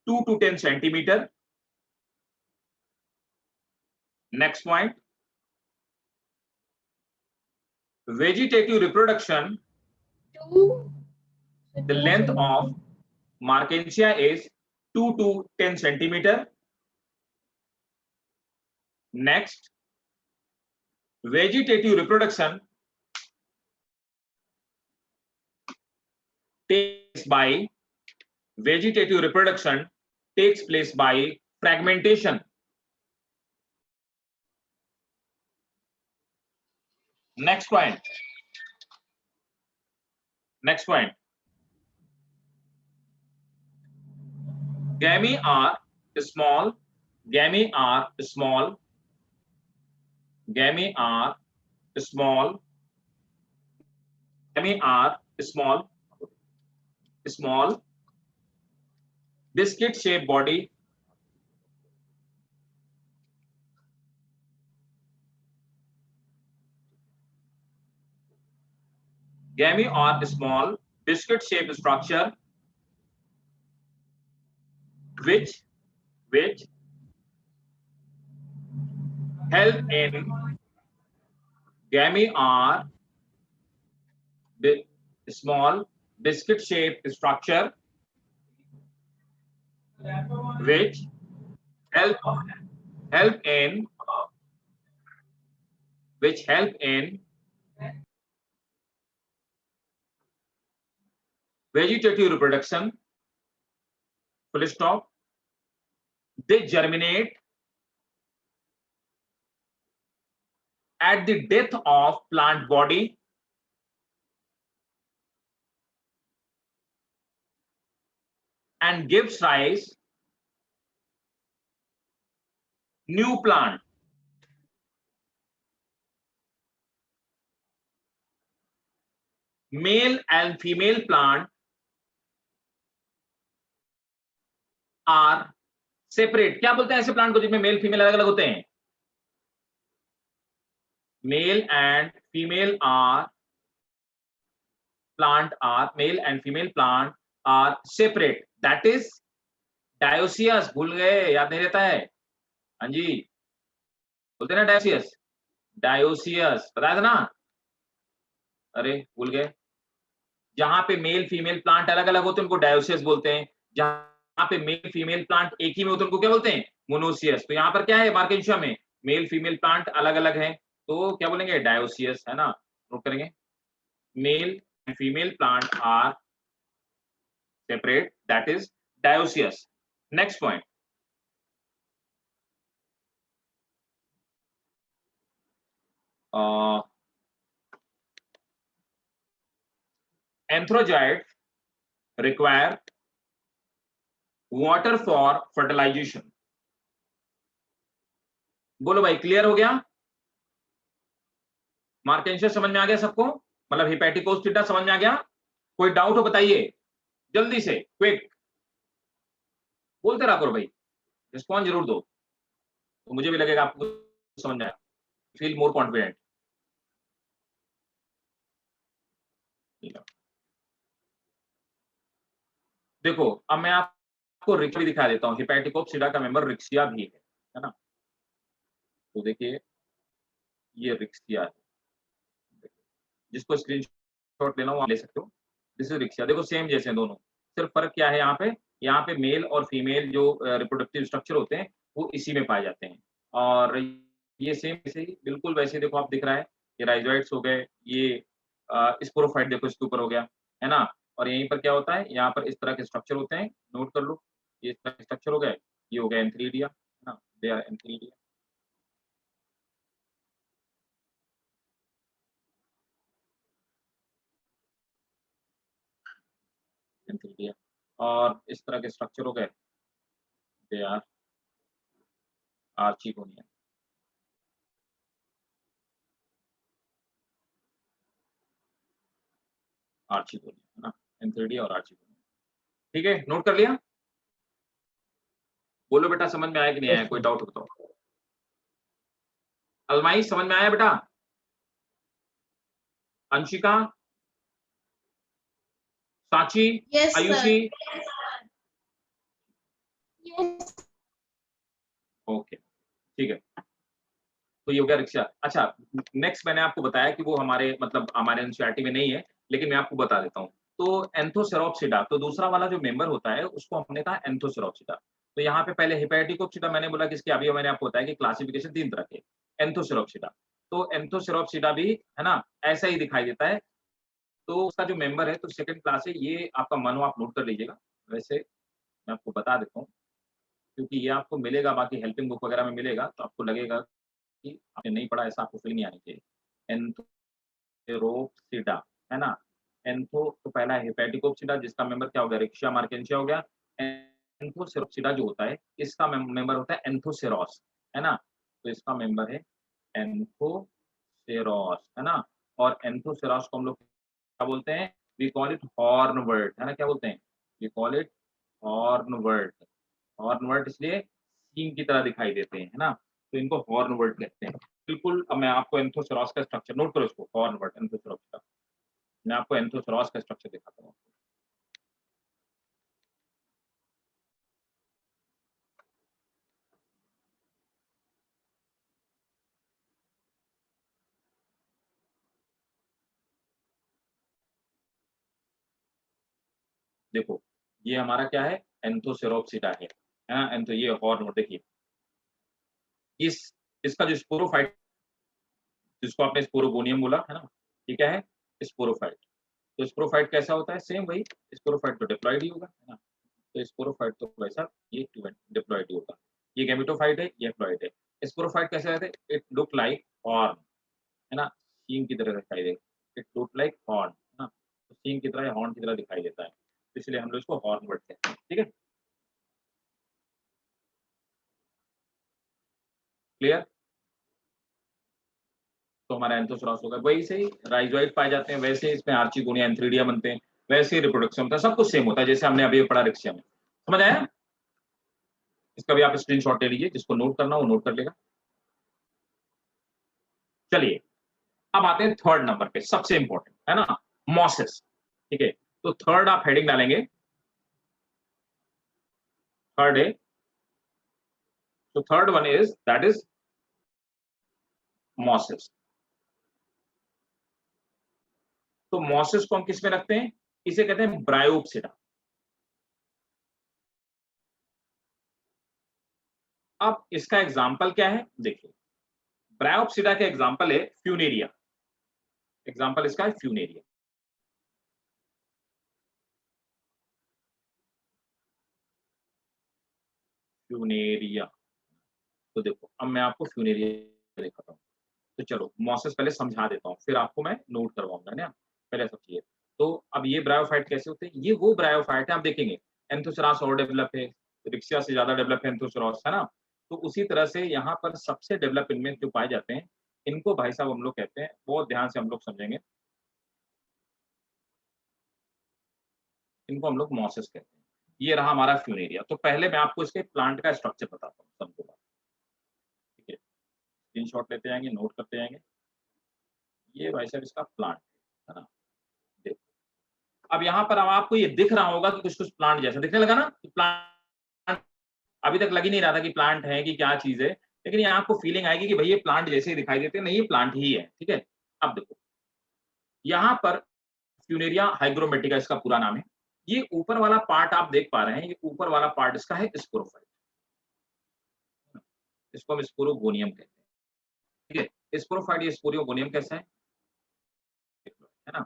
2 to 10 centimeter. Next point, vegetative reproduction. The length of Markensia is 2 to 10 centimeter. Next, vegetative reproduction takes place by fragmentation. Next point. Gamete are small. Gamete are small. Gamete are small. Gamete are small. Small biscuit shaped body. Gamete are small biscuit shaped structure which help in gamete or small biscuit shaped structure which help in vegetative reproduction, full stop. They germinate at the death of plant body and gives rise new plant. Male and female plant are separate. क्या बोलते हैं ऐसे plant को जिसमें male female अलग अलग होते हैं? Male and female plant are separate. That is dioecious. भूल गए, याद नहीं रहता है? हाँ जी, बोलते हैं ना dioecious. Dioecious बताया था ना? अरे भूल गए. जहां पे मेल फीमेल प्लांट अलग अलग होते हैं उनको डायोसियस बोलते हैं. जहां पे मेल फीमेल प्लांट एक ही में होते हैं उनको क्या बोलते हैं? मोनोसियस. तो यहाँ पर क्या है मार्केंशिया में? मेल फीमेल प्लांट अलग अलग हैं तो क्या बोलेंगे? डायोसियस, है ना? नोट करेंगे. Male and female plant are separate, that is dioecious. Next point. Anthrozoids require water for fertilization. बोलो भाई, क्लियर हो गया? मार्केंशिया समझ में आ गया सबको? मतलब हिपैटिकोस्टिटा समझ में आ गया? कोई डाउट हो बताइए जल्दी से, क्विक. बोलते रहा करो भाई, रिस्पॉन्स जरूर दो तो मुझे भी लगेगा आपको समझ में आया. Feel more confident. देखो अब मैं आपको रिक्स भी दिखा देता हूँ. हिपैटिकोप्सिडा का मेंबर रिक्सिया भी है ना? तो देखिए ये रिक्सिया है. जिसको स्क्रीनशॉट लेना हो आप ले सकते हो. This is Riccia. देखो सेम जैसे दोनों, सिर्फ फर्क क्या है यहाँ पे मेल और फीमेल जो रिप्रोडक्टिव स्ट्रक्चर होते हैं वो इसी में पाए जाते हैं. और ये सेम वैसे ही बिल्कुल वैसे देखो आप दिख रहा है. ये राइजोइड्स हो गए, ये स्पोरोफाइट देखो इसके ऊपर हो गया, है ना? और यहीं पर क्या होता है, यहाँ पर इस तरह के स्ट्रक्चर होते हैं. नोट कर लो, ये इस तरह के स्ट्रक्चर हो गए. ये हो गया एंथीरिडिया, है ना? They are antheridia. एंथीरिडिया. और इस तरह के स्ट्रक्चर हो गए, दे आर आर्चिगोनिया. आर्चिगोनिया, है ना? एंथीरिडिया और आर्चिगोनिया. ठीक है, नोट कर लिया? बोलो बेटा समझ में आया कि नहीं आया? कोई डाउट बताओ. अलमाई समझ में आया बेटा? अंशिका, साची, Yes, sir. Ayushi. Yes. Okay ठीक है. तो ये हो गया रिक्शा. अच्छा, नेक्स्ट मैंने आपको बताया कि वो हमारे मतलब हमारे एनसीईआरटी में नहीं है, लेकिन मैं आपको बता देता हूँ. तो एंथोसेरोप्सिडा, तो दूसरा वाला जो मेंबर होता है उसको हमने कहा एंथोसेरोप्सिडा. तो यहाँ पे पहले हिपैटिकोप्सिडा मैंने बोला किसके, अभी मैंने आपको बताया कि क्लासिफिकेशन 3 तरह के. एंथोसेरोप्सिडा, तो एंथोसेरोप्सिडा भी है ना ऐसा ही दिखाई देता है. तो उसका जो मेंबर है तो सेकंड क्लास है. ये आपका मानो आप नोट कर लीजिएगा. वैसे मैं आपको बता देता हूँ क्योंकि ये आपको मिलेगा, बाकी हेल्पिंग बुक वगैरह में मिलेगा तो आपको लगेगा कि आपने नहीं पढ़ा, ऐसा आपको फील नहीं आनी चाहिए. एंथोसेरोप्सिडा, है ना? एंथो तो पहला है हिपैटिकोप्सिडा जिसका मेंबर क्या हो गया? रिक्शिया मार्केंशिया हो गया. एंथोसेरोप्सिडा जो होता है इसका मेंबर होता है एंथोसेरॉस, है ना? तो इसका मेंबर है एंथोसेरॉस, है ना? और एंथोसेरॉस को हम लोग क्या बोलते हैं? वी कॉल इट हॉर्नवर्ट, है ना? क्या बोलते हैं? We call it hornwort. Hornwort इसलिए सींग की तरह दिखाई देते हैं, है ना? तो इनको हॉर्नवर्ट कहते हैं. बिल्कुल. अब मैं आपको एंथोसेरॉस का स्ट्रक्चर नोट करो इसको. हॉर्नवर्ट, एंथोसेरॉस का मैं आपको एंथोसेरॉस का स्ट्रक्चर दिखाता हूँ। देखो ये हमारा क्या है, एंथोसेरोप्सिडा है ना, एंथो ये हॉर्न, देखिए इसका जो स्पोरोफाइट, जिसको आपने स्पोरोगोनियम बोला है ना, ये क्या है, स्पोरोफाइट। तो स्पोरोफाइट कैसा होता है, सेम वही, स्पोरोफाइट तो डिप्लॉयड ही होगा है ना, तो स्पोरोफाइट तो वैसा ये डिप्लॉयड ही होगा। ये गैमेटोफाइट है, ये एप्लॉयड है। स्पोरोफाइट कैसा रहता है, इट लुक लाइक हॉर्न है ना, सींग की तरह दिखाई देगा, इट लुक लाइक हॉर्न है ना, तो सींग की तरह, हॉर्न की तरह दिखाई देता है, इसलिए हम लोग इसको हॉर्न बोलते हैं, ठीक है, क्लियर। तो हमारा एंथोसेरॉस होगा, वही से ही राइजोइड पाए जाते हैं, वैसे ही इसमें आर्चिगोनिया एंथ्रीडिया बनते हैं, वैसे ही रिप्रोडक्शन होता है, सब कुछ सेम होता है जैसे हमने अभी पढ़ा रिक्शिया में, समझ आया। इसका भी आप स्क्रीनशॉट ले लीजिए, जिसको नोट करना वो नोट कर लेगा। चलिए अब आते हैं थर्ड नंबर पे, सबसे इंपॉर्टेंट है ना, मॉसेस, ठीक है। तो थर्ड आप हेडिंग डालेंगे, थर्ड है, तो third one is that is mosses. तो मॉसेस को हम किस में रखते हैं, इसे कहते हैं ब्रायोप्सिडा। अब इसका एग्जाम्पल क्या है, देखिए ब्रायोप्सिडा के एग्जाम्पल है फ्यूनेरिया, एग्जाम्पल इसका है फ्यूनेरिया। फ्यूनेरिया, तो देखो अब मैं आपको फ्यूनेरिया दिखाता हूँ। तो चलो मॉसेस पहले समझा देता हूँ, फिर आपको मैं नोट करवाऊंगा ना, पहले सब चीजें। तो अब ये ब्रायोफाइट कैसे होते हैं, ये वो ब्रायोफाइट है, आप देखेंगे एंथोसेरॉस और डेवलप है, रिक्शिया से ज्यादा डेवलप है एंथोसेरॉस, है ना। तो उसी तरह से यहाँ पर सबसे डेवलप इनमें जो पाए जाते हैं, इनको भाई साहब हम लोग कहते हैं, बहुत ध्यान से हम लोग समझेंगे, इनको हम लोग मॉसेस कहते हैं। ये रहा हमारा फ्यूनेरिया। तो पहले मैं आपको इसके प्लांट का स्ट्रक्चर बताता हूँ, समझो, ठीक है, स्क्रीनशॉट लेते जाएंगे, नोट करते जाएंगे। ये भाई साहब इसका प्लांट है ना, देखो अब यहाँ पर अब आपको ये दिख रहा होगा कि कुछ कुछ प्लांट जैसा दिखने लगा ना, प्लांट अभी तक लग ही नहीं रहा था कि प्लांट है कि क्या चीज है, लेकिन यहाँ आपको फीलिंग आएगी कि भाई ये प्लांट जैसे ही दिखाई देते हैं, नहीं ये प्लांट ही है, ठीक है। अब देखो यहाँ पर फ्यूनेरिया हाइग्रोमेटिका इसका पूरा नाम है। ये ऊपर वाला पार्ट आप देख पा रहे हैं, ये ऊपर वाला पार्ट इसका है स्पोरोफाइट, इसको हम स्पोरोगोनियम कहते हैं, ठीक है। स्पोरोफाइट ये स्पोरोगोनियम कैसा है ना।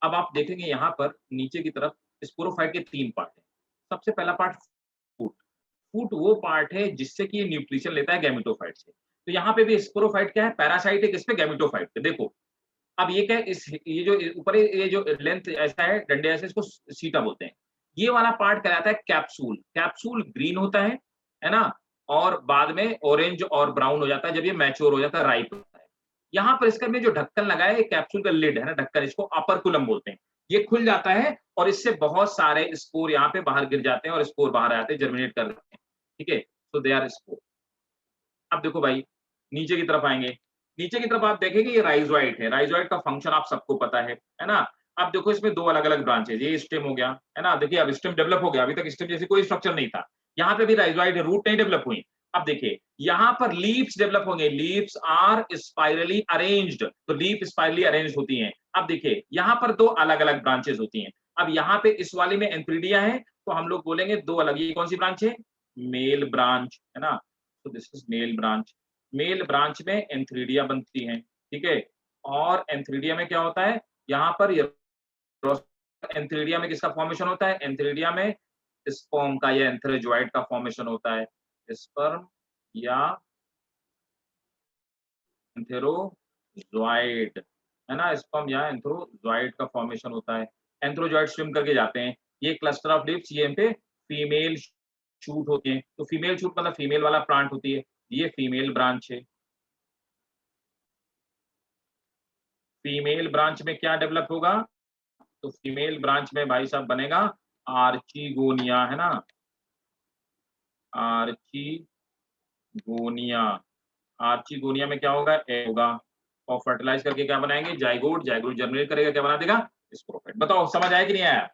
अब आप देखेंगे यहाँ पर नीचे की तरफ स्पोरोफाइट के 3 पार्ट हैं। सबसे पहला पार्ट फूट, फूट वो पार्ट है जिससे कि ये न्यूट्रिशन लेता है गैमेटोफाइट से। तो यहाँ पे भी स्पोरोफाइट क्या है, पैरासाइट है किस पे, गैमेटोफाइट पे। देखो अब ये क्या है, इस ये जो ऊपर ये जो लेंथ ऐसा है, डंडे ऐसे, इसको सीटा बोलते हैं। ये वाला पार्ट कहलाता है कैप्सूल। कैप्सूल ग्रीन होता है ना, और बाद में ऑरेंज और ब्राउन हो जाता है जब ये मैच्योर हो जाता है, राइप होता है। यहाँ पर इसका में जो ढक्कन लगा है, कैप्सूल का लिड है ना, ढक्कन, इसको अपर्कुलम बोलते हैं। ये खुल जाता है और इससे बहुत सारे स्पोर यहाँ पे बाहर गिर जाते हैं और स्पोर बाहर आते हैं, जर्मिनेट कर जाते हैं, ठीक है। सो दे आर स्पोर। अब देखो भाई नीचे की तरफ आएंगे, नीचे की तरफ आप देखेंगे ये राइजोइड है। राइजोइड का फंक्शन आप सबको पता है ना। अब देखो इसमें 2 अलग-अलग ब्रांचेज, ये स्टेम हो गया, है ना। देखिए अब स्टेम डेवलप हो गया, अभी तक स्टेम जैसी कोई स्ट्रक्चर नहीं था। यहाँ पे भी राइजोइड है, रूट नहीं डेवलप हुई। अब देखिए यहाँ पर लीव्स डेवलप होंगे, लीव्स आर स्पाइरली अरेंज्ड, तो लीफ स्पाइरली अरेंज होती हैं। अब देखिए यहाँ पर 2 अलग-अलग ब्रांचेज होती हैं। अब यहाँ पे इस वाली में एंथ्रीडिया है, तो हम लोग बोलेंगे 2 अलग, ये कौन सी ब्रांच है, मेल ब्रांच, है ना। तो this is male branch. Male branch में एंथ्रीडिया बनती है, ठीक है। और एंथ्रीडिया में क्या होता है, यहाँ पर एंथ्रीडिया में किसका फॉर्मेशन होता है, एंथ्रीडिया में स्पर्म का या एंथ्रोजोइड का फॉर्मेशन होता है, स्पर्म या एंथेरोजोइड, है ना, स्पर्म या एंथ्रोजोइड का फॉर्मेशन होता है। एंथ्रोजोइड स्विम करके जाते हैं। ये क्लस्टर ऑफ लीव्स, ये पे फीमेल शूट होती हैं, तो फीमेल शूट मतलब फीमेल वाला प्लांट होती है, ये फीमेल ब्रांच है। फीमेल ब्रांच में क्या डेवलप होगा, तो फीमेल ब्रांच में भाई साहब बनेगा आर्चिगोनिया, है ना, आर्चिगोनिया। आर्चिगोनिया में क्या होगा, ए होगा, और फर्टिलाइज करके क्या बनाएंगे, जाइगोट। जाइगोट जर्मिनेट करेगा, क्या बना देगा, स्पोरोफाइट। बताओ समझ आया कि नहीं आया?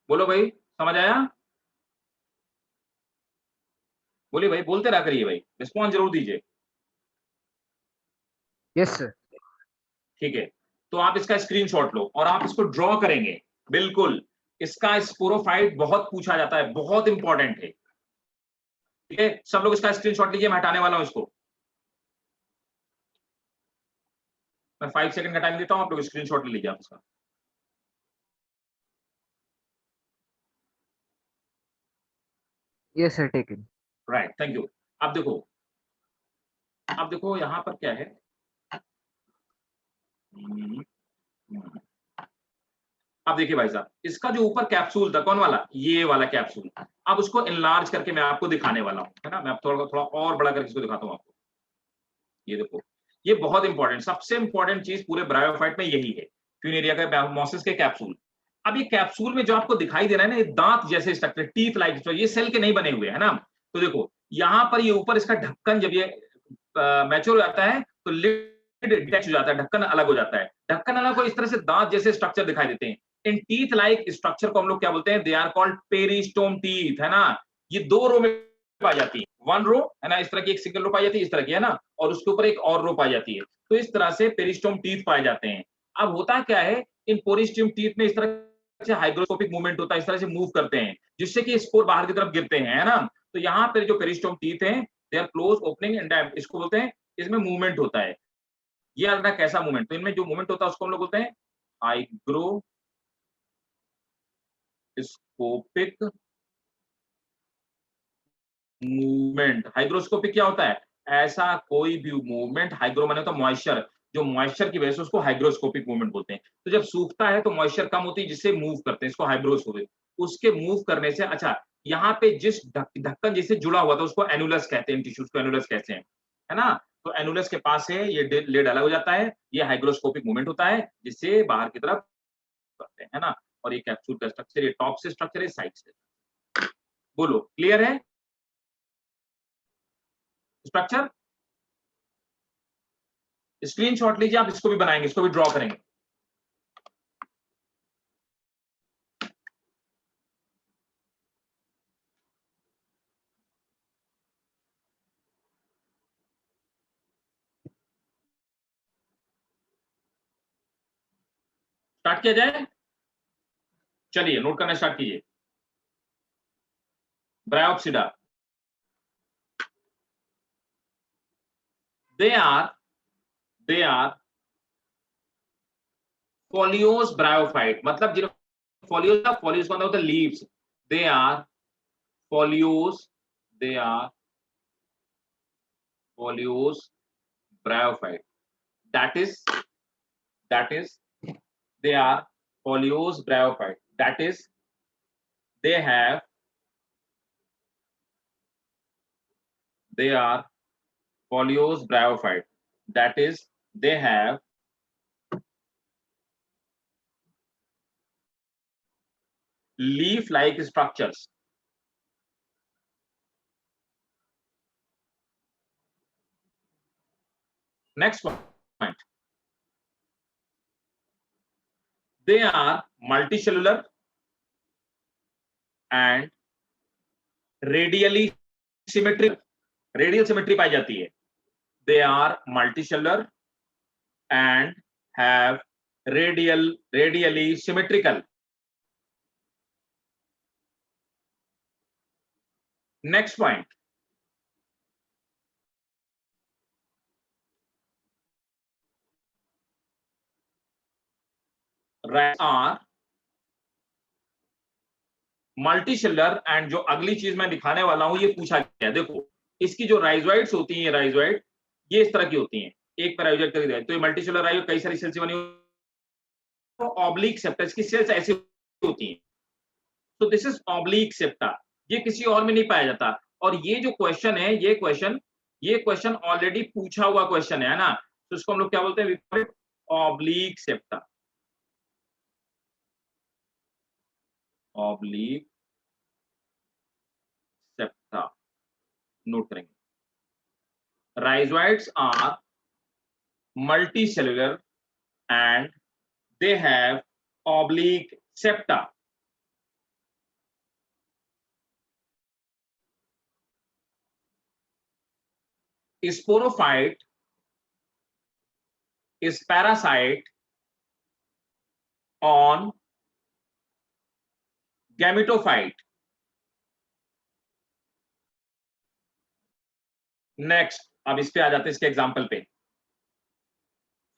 बोलो भाई, समझ आया? बोलिए भाई, बोलते रहा करिए भाई, रिस्पॉन्स जरूर दीजिए। Yes sir. ठीक है, तो आप इसका स्क्रीनशॉट लो और आप इसको ड्रॉ करेंगे। बिल्कुल, इसका स्पोरोफाइट बहुत पूछा जाता है, बहुत इंपॉर्टेंट है। ठीक है, सब लोग इसका स्क्रीनशॉट लीजिए, मैं हटाने वाला हूं इसको। मैं 5 सेकंड का टाइम देता हूं, आप लोग स्क्रीनशॉट ले लीजिए आप इसका। Yes sir, taken. Right, thank you. अब देखो यहां पर क्या है। अब देखिए भाई साहब, इसका जो ऊपर कैप्सूल था, कौन वाला? ये वाला कैप्सूल। अब उसको इनलार्ज करके मैं आपको दिखाने वाला हूं, है ना। मैं थोड़ा थोड़ा और बड़ा करके इसको दिखाता हूं आपको। ये देखो, ये बहुत इंपॉर्टेंट, सबसे इंपॉर्टेंट चीज पूरे ब्रायोफाइट में यही है, फ्यूनेरिया का मोसिस के कैप्सूल। अब ये कैप्सूल में जो आपको दिखाई दे रहा है ना, ये दांत जैसे स्ट्रक्चर, टीथ लाइक, ये सेल के नहीं बने हुए, है ना। तो देखो यहाँ पर ये ऊपर इसका ढक्कन, जब ये मैच्योर हो जाता है तो लिड डिटैच हो जाता है, ढक्कन अलग हो जाता है। ढक्कन अलग हो, इस तरह से दांत जैसे स्ट्रक्चर दिखाई देते हैं। इन टीथ लाइक स्ट्रक्चर को हम लोग क्या बोलते हैं? They are called peristome teeth, है ना। ये 2 रो में पाई जाती है, 1 रो, है ना, इस तरह की एक सिंगल रो पाई जाती है, इस तरह की, है ना, और उसके ऊपर एक और रो पाई जाती है। तो इस तरह से पेरिस्टोम टीथ पाए जाते हैं। अब होता क्या है, इन पेरिस्टोम टीथ में इस तरह से हाइग्रोस्कोपिक मूवमेंट होता है, इस तरह से मूव करते हैं, जिससे कि स्पोर बाहर की तरफ गिरते हैं, है ना। तो यहाँ पर जो पेरिस्टोम टीथ हैं, they are close opening and damp, इसको बोलते हैं, इसमें मूवमेंट होता है। ये अलग कैसा मूवमेंट? तो इनमें जो मूवमेंट होता है उसको हम लोग बोलते हैं हाइग्रोस्कोपिक मूवमेंट। हाइग्रोस्कोपिक क्या होता है? ऐसा कोई भी मूवमेंट, हाइग्रो माने तो मॉइस्चर, जो मॉइस्चर की वजह से उसको हाइग्रोस्कोपिक मूवमेंट बोलते हैं। तो जब सूखता है तो मॉइस्चर कम होती है, जिससे मूव करते हैं, इसको हाइग्रोस्कोपिक। उसके मूव करने से, अच्छा, यहाँ पे जिस ढक्कन जिससे जुड़ा हुआ था उसको एनुलस कहते हैं, टिश्यूज को एनुलस कहते हैं, है ना। तो एनुलस के पास से ये लिड अलग हो जाता है, ये हाइग्रोस्कोपिक मूवमेंट होता है, जिससे बाहर की तरफ करते हैं, है ना। और ये कैप्सूल का स्ट्रक्चर, ये टॉप से स्ट्रक्चर है, साइड से। बोलो, क्लियर है स्ट्रक्चर? स्क्रीनशॉट लीजिए, आप इसको भी बनाएंगे, इसको भी ड्रॉ करेंगे। स्टार्ट किया जाए? चलिए नोट करना स्टार्ट कीजिए। Bryopsida, they are foliose bryophyte, मतलब जिन फोलियोस का, फोलियोस का मतलब होता है leaves. They are foliose, they are foliose bryophyte, that is they are foliose bryophyte, that is they are foliose bryophyte, that is they have leaf like structures. Next point, they are multicellular and radially symmetrical, radial symmetry पाई जाती है। they are multicellular and have radially symmetrical. Next point, are multicellular and जो अगली चीज मैं दिखाने वाला हूं, ये पूछा गया। देखो इसकी जो राइजोइड्स होती हैं, ये राइजोइड ये इस तरह की होती हैं, एक पर राइजोइड करके, तो ये मल्टीसेलर राइजोइड कई सारी सेल्स बनी हुई, ऑब्लिक सेप्टा, इसकी सेल्स ऐसी होती हैं। तो दिस इज ऑब्लिक सेप्टा, ये किसी और में नहीं पाया जाता। और ये जो क्वेश्चन है, ये क्वेश्चन ऑलरेडी पूछा हुआ क्वेश्चन है ना। तो इसको हम लोग क्या बोलते हैं? Oblique septa, oblique septa, note करेंगे। Rhizoids are multicellular and they have oblique septa. Sporophyte is parasite on gametophyte. Next, अब इस पे आ जाते हैं इसके एग्जांपल पे.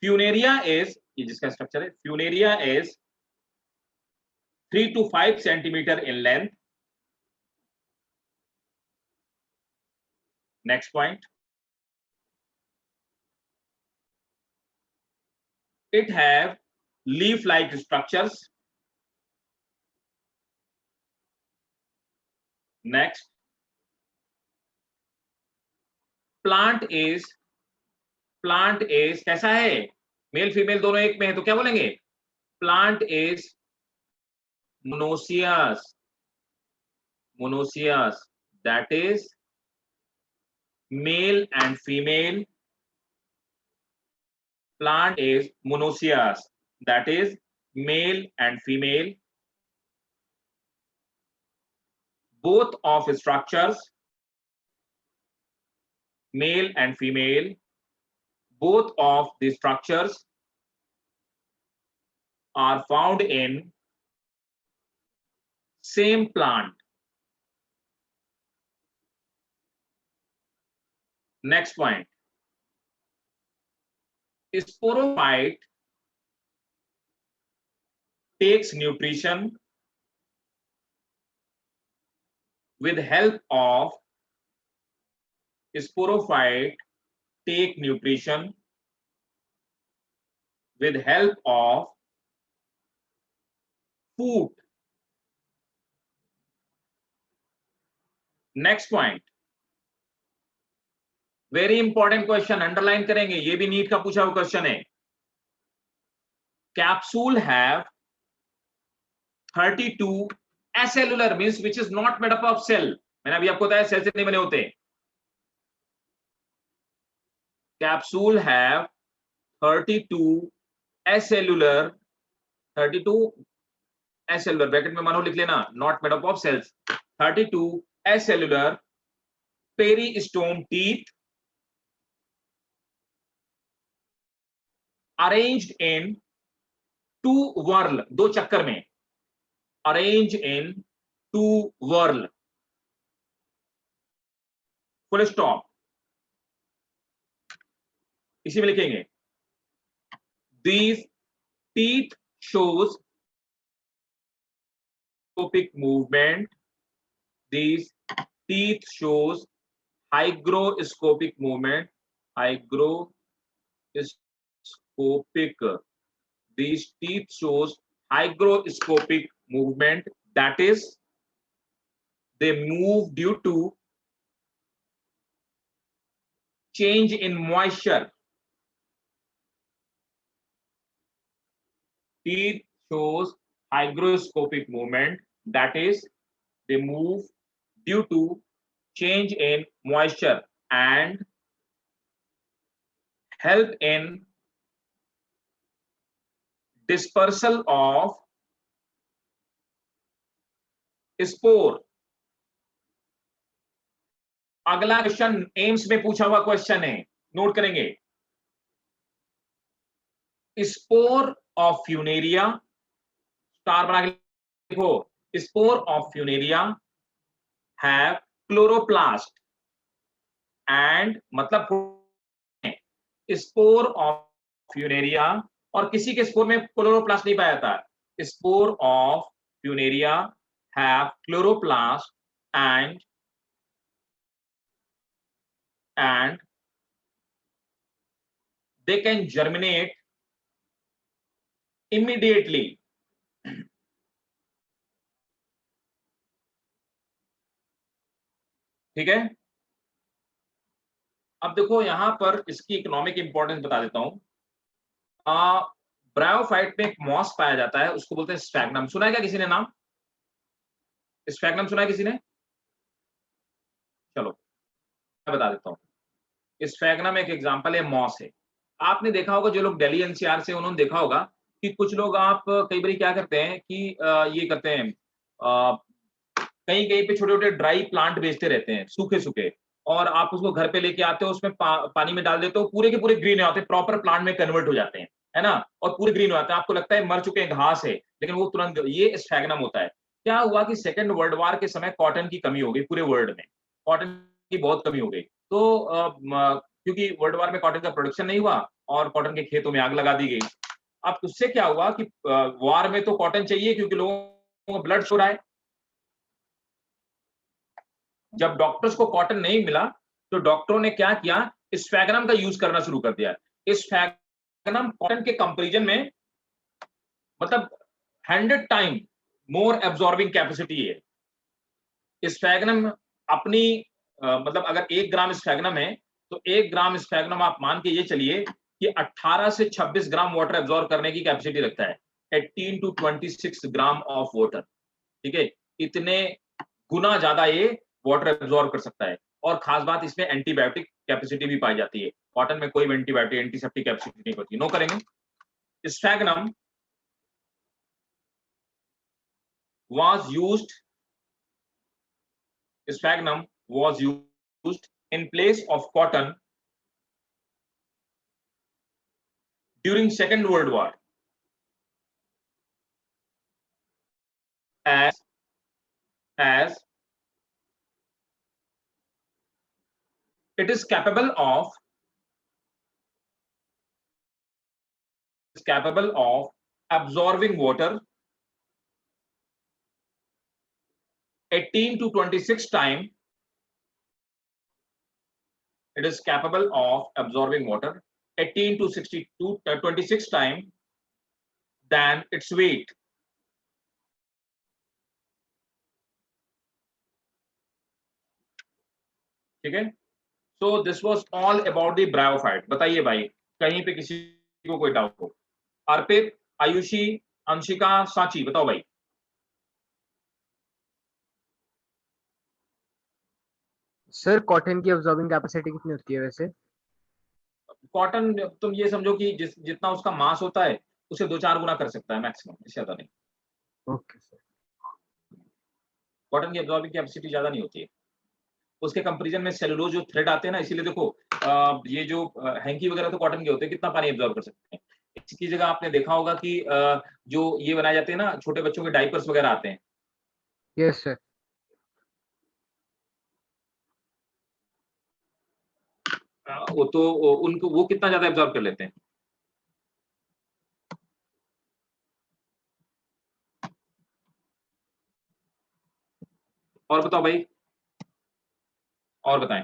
फ्यूनेरिया इज, ये जिसका स्ट्रक्चर है, Funaria is 3 to 5 centimetre in length. Next point, it have leaf like structures. Next, plant is कैसा है, मेल फीमेल दोनों एक में है तो क्या बोलेंगे, plant is monoecious, that is male and female. Plant is monoecious, that is male and female. Both of structures, male and female, both of the structures are found in same plant. Next point, sporophyte takes nutrition with help of sporophyte take nutrition with help of food. Next point, very important question, underline करेंगे, ये भी NEET का पूछा हुआ question है. Capsule have 32 acellular means which is not made up of cell. मैंने अभी आपको बताया सेल से नहीं बने होते. Capsule have 32 acellular, 32 acellular bracket में मानो लिख लेना, not made up of cells. 32 acellular peristome teeth arranged in 2 whorl, दो चक्कर में, arranged in 2 whorl, full stop. इसी में लिखेंगे, these teeth shows hygroscopic movement, these teeth shows hygroscopic movement, these teeth shows hygroscopic movement, that is they move due to change in moisture. Teeth shows hygroscopic movement, that is they move due to change in moisture and help in dispersal of spore. अगला question AIIMS में पूछा हुआ question है, note करेंगे. Spore of Funaria, star बना के लिखो, spore of Funaria have chloroplast and, मतलब स्पोर ऑफ फ्यूनेरिया, और किसी के स्पोर में क्लोरोप्लास्ट नहीं पाया था. Spore of Funaria have chloroplast and they can germinate immediately. ठीक है. अब देखो यहां पर इसकी इकोनॉमिक इंपॉर्टेंस बता देता हूं. ब्रायोफाइट में एक मॉस पाया जाता है, उसको बोलते हैं स्फैग्नम. सुना है क्या किसी ने नाम? स्फैग्नम सुना है किसी ने? चलो मैं बता देता हूं. स्फैग्नम एक एग्जांपल है, मॉस है. आपने देखा होगा जो लोग दिल्ली एनसीआर से, उन्होंने देखा होगा कि कुछ लोग आप कई बार क्या करते हैं कि ये करते हैं, कहीं-कहीं पे छोटे-छोटे ड्राई प्लांट बेचते रहते हैं, सूखे-सूखे, और आप उसको घर पे लेके आते हो, उसमें पानी में डाल देते हो, पूरे के पूरे ग्रीन हो जाते हैं, प्रॉपर प्लांट में कन्वर्ट हो जाते हैं, है ना? और पूरे ग्रीन हो जाते हैं, आपको लगता है मर चुके हैं, घास है, लेकिन वो तुरंत, ये स्फैगनम होता है। क्या हुआ कि सेकंड वर्ल्ड वॉर के समय कॉटन की कमी हो गई पूरे वर्ल्ड में, कॉटन की बहुत कमी हो गई। तो क्योंकि वर्ल्ड वॉर में कॉटन का प्रोडक्शन नहीं हुआ और कॉटन के खेतों में आग लगा दी गई। अब उससे क्या हुआ कि वॉर में तो कॉटन चाहिए क्योंकि लोगों को ब्लड शो रहा है। जब डॉक्टर्स को कॉटन नहीं मिला, तो डॉक्टरों ने क्या किया, स्फैगनम का यूज करना शुरू कर दिया। स्फैगनम कॉटन के कंपैरिजन में मतलब 100 टाइम मोर एब्जॉर्बिंग कैपेसिटी है। स्फैगनम अपनी मतलब अगर 1 ग्राम स्फैगनम है, तो 1 ग्राम स्फैगनम आप मान के ये चलिए कि 18 से 26 ग्राम वाटर एब्जॉर्ब करने की कैपेसिटी रखता है। 18 टू 26 ग्राम ऑफ वाटर, ठीक है? इतने गुना ज्यादा ये वाटर एब्जॉर्ब कर सकता है। और खास बात, इसमें एंटीबायोटिक कैपेसिटी भी पाई जाती है। कॉटन में कोई एंटीबायोटिक, एंटीसेप्टिक कैपेसिटी नहीं होती। नो करेंगे। Sphagnum was used sphagnum was used in place of cotton during Second World War as it is capable of absorbing water 18 to 26 times. It is capable of absorbing water 18 to 26 times than its weight. ठीक है? So this was all about the bryophyte. बताइए भाई, कहीं पे किसी को कोई doubt हो? अर्पित, आयुषी, अंशिका, साची, बताओ भाई। सर कॉटन की ऑब्जॉर्बिंग कैपेसिटी कितनी होती है वैसे? कॉटन तुम ये समझो कि जितना उसका मास होता है, उसे 2-4 गुना कर सकता है मैक्सिमम, इससे ज्यादा नहीं। Okay sir. कॉटन की एब्जॉर्बिंग कैपेसिटी ज्यादा नहीं होती है। उसके कंपैरिजन में सेलुलोज जो थ्रेड आते हैं ना, इसीलिए देखो ये जो हैंकी वगैरह तो कॉटन के होते हैं, कितना पानी एब्जॉर्ब कर सकते हैं। इसकी जगह आपने देखा होगा कि जो ये बनाए जाते हैं ना, छोटे बच्चों के डायपर्स वगैरह आते हैं, यस सर। वो तो उनको वो कितना ज्यादा एब्जॉर्ब कर लेते हैं। और बताओ भाई, और बताएं।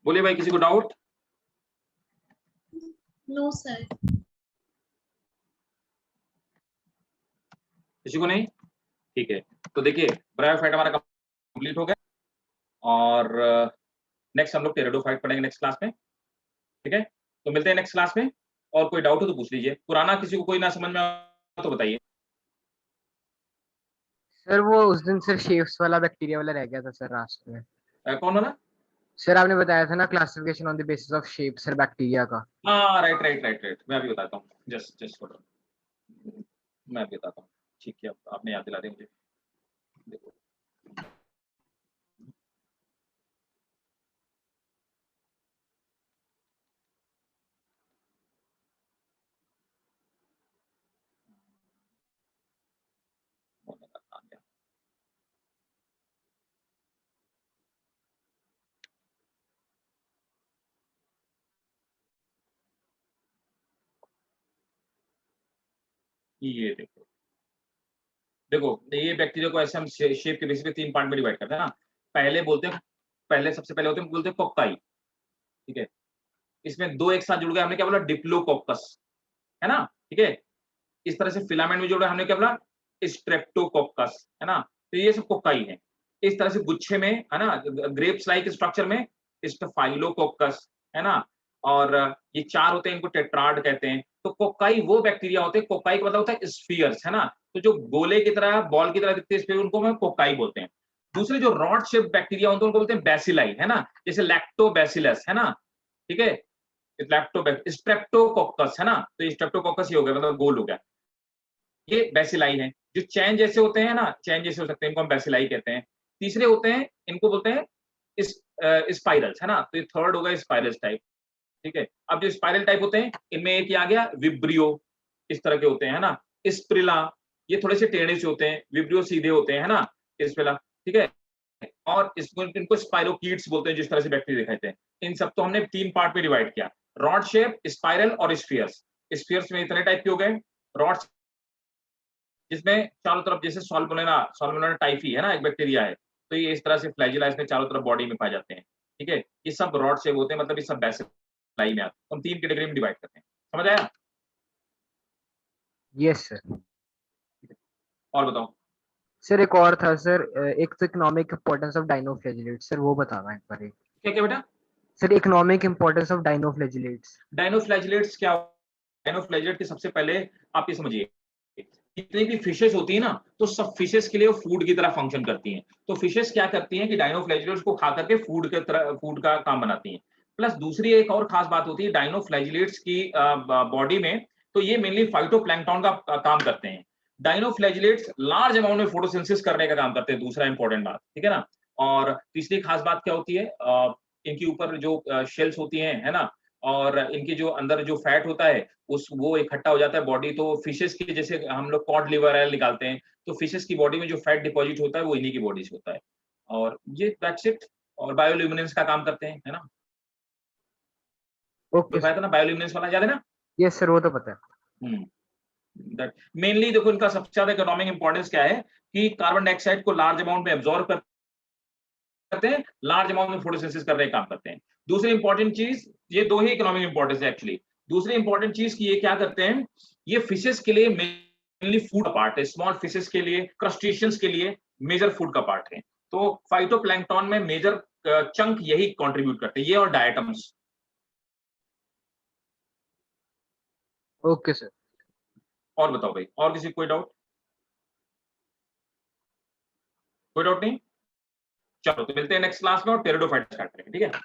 बोलिए भाई, किसी को डाउट? No sir. किसी को नहीं? ठीक है, तो देखिए ब्रायोफाइट हमारा कंप्लीट हो गया, और नेक्स्ट हम लोग टेरिडोफाइट पढ़ेंगे नेक्स्ट क्लास में। ठीक है, तो मिलते हैं नेक्स्ट क्लास में। और कोई डाउट हो तो पूछ लीजिए। पुराना किसी को कोई ना समझ में आया तो बताइए। सर वो उस दिन सिर्फ शेप्स वाला बैक्टीरिया वाला रह गया था सर लास्ट में। कौन वाला? सर आपने बताया था ना classification on the basis of shape sir bacteria का। हाँ, राइट राइट राइट राइट, मैं अभी बताता हूँ। जस्ट जस्ट मैं अभी बताता हूँ। ठीक है, आपने याद दिला दी मुझे। देखो, ये देखो, देखो ये बैक्टीरिया को ऐसे हम शेप के बेसिस पे 3 पार्ट में डिवाइड करते हैं ना। पहले बोलते हैं, पहले सबसे पहले बोलते हैं कोक्काई, ठीक है। इसमें 2 एक साथ जुड़ गए, हमने क्या बोला, डिप्लोकोकस, है ना, ठीक है। इस तरह से फिलामेंट में जोड़ा, हमने क्या बोला, स्ट्रेप्टोकोकस, है ना। तो ये सब कोक्काई है। इस तरह से गुच्छे में, है ना, ग्रेप्स लाइक स्ट्रक्चर में स्टेफाइलोकोकस, है ना। और ये 4 होते हैं, इनको टेट्राड कहते हैं। तो कोक्काई वो बैक्टीरिया होते हैं, कोक्काई का मतलब होता है स्फीयर्स, है ना। तो जो गोले की तरह, बॉल की तरह दिखते हैं, उनको हम कोक्काई बोलते हैं। दूसरे जो रॉड शेप बैक्टीरिया होते हैं उनको बोलते हैं बैसिलाई, है ना, जैसे लैक्टोबैसिलस, है ना, ठीक है। स्ट्रेप्टोकोकस, है ना, तो ये स्ट्रेप्टोकोकस ही हो गया, मतलब गोल हो गया, ये बैसिलाई है। जो चैन जैसे होते हैं ना, चैन जैसे हो सकते हैं, इनको हम बैसिलाई कहते हैं। तीसरे होते हैं, इनको बोलते हैं स्पाइरल्स, है ना, तो ये थर्ड होगा स्पाइरल्स टाइप, ठीक है। अब जो स्पाइरल टाइप होते हैं, इनमें एक आ गया विब्रियो, इस तरह के होते हैं, है ना। स्प्रिला, ये थोड़े से टेढ़े से होते हैं, विब्रियो सीधे होते हैं, है ना, स्प्रिला, ठीक है। और इसको, इनको स्पाइरोकीट्स बोलते हैं, जिस तरह से बैक्टीरिया दिखाते हैं। इन सब तो हमने 3 पार्ट में डिवाइड किया, रॉड शेप, स्पाइरल और स्फीयर्स। स्फीयर्स में इतने टाइप के हो गए। रॉड जिसमें चारों तरफ, जैसे सॉल्मोनेला टाइफी, है ना, एक बैक्टीरिया है, तो ये इस तरह से फ्लैजिला इसमें चारों तरफ बॉडी में पाए जाते हैं, ठीक है। ये सब रॉड शेप होते हैं, मतलब ये सब बैसिलाई में आते हैं। हम 3 कैटेगरी में डिवाइड करते हैं, समझ आया? Yes sir. और बताओ। सर एक और था सर, एक तो economic importance of dinoflagellates, sir वो बताना एक बार। क्या क्या बेटा? Sir economic importance of dinoflagellates. Dinoflagellates क्या? डाइनोफ्लैजिलेट के सबसे पहले आप ये समझिए, जितनी भी फिशेस होती है ना, तो सब फिशेस के लिए वो फूड की तरह फंक्शन करती हैं। तो फिशेस क्या करती हैं कि डाइनोफ्लैजिलेट्स को खा करके फूड का काम बनाती हैं। प्लस दूसरी एक और खास बात होती है डाइनोफ्लैजिलेट्स की बॉडी में, तो ये मेनली फाइटोप्लैंक्टन का काम करते हैं। डाइनोफ्लैजिलेट्स लार्ज अमाउंट में फोटोसिंथेसिस करने का काम करते हैं, दूसरा इंपॉर्टेंट बात, ठीक है ना। और तीसरी खास बात क्या होती है, इनके ऊपर जो शेल्स होती हैं, है ना, और इनके जो अंदर जो फैट होता है, उस वो इकट्ठा हो जाता है बॉडी। तो फिशेस की, जैसे हम लोग कॉड लिवर ऑयल निकालते हैं, तो फिशेस की बॉडी में जो फैट डिपॉजिट होता है वो इन्हीं की बॉडी से होता है। और ये दैट्स इट। और बायोल्यूमिनेंस का काम करते हैं, है ना। ओके बताया था ना, बायोल्यूमिनेंस वाला याद है ना। यस सर, वो तो पता है। दैट मेनली देखो, इनका सबसे ज्यादा इकोनॉमिक इंपॉर्टेंस क्या है कि कार्बन डाइऑक्साइड को लार्ज अमाउंट में एब्जॉर्ब करते हैं, लार्ज अमाउंट में फोटोसिंथेसिस करने का काम करते हैं। दूसरी इंपॉर्टेंट चीज, ये 2 ही इकोनॉमिक इंपॉर्टेंस है एक्चुअली। दूसरी इंपॉर्टेंट चीज की ये क्या करते हैं, ये फिशेस के लिए मेनली फूड पार्ट है, स्मॉल फिशेस के लिए, क्रस्टेशियंस के लिए मेजर फूड का पार्ट है। तो फाइटोप्लैंक्टन में मेजर चंक यही कंट्रीब्यूट करते हैं, ये और डायटम्स। Okay sir. और बताओ भाई, और किसी कोई डाउट? कोई डाउट नहीं? चलो तो मिलते हैं नेक्स्ट क्लास में और टेरिडोफाइट स्टार्ट करेंगे, ठीक है।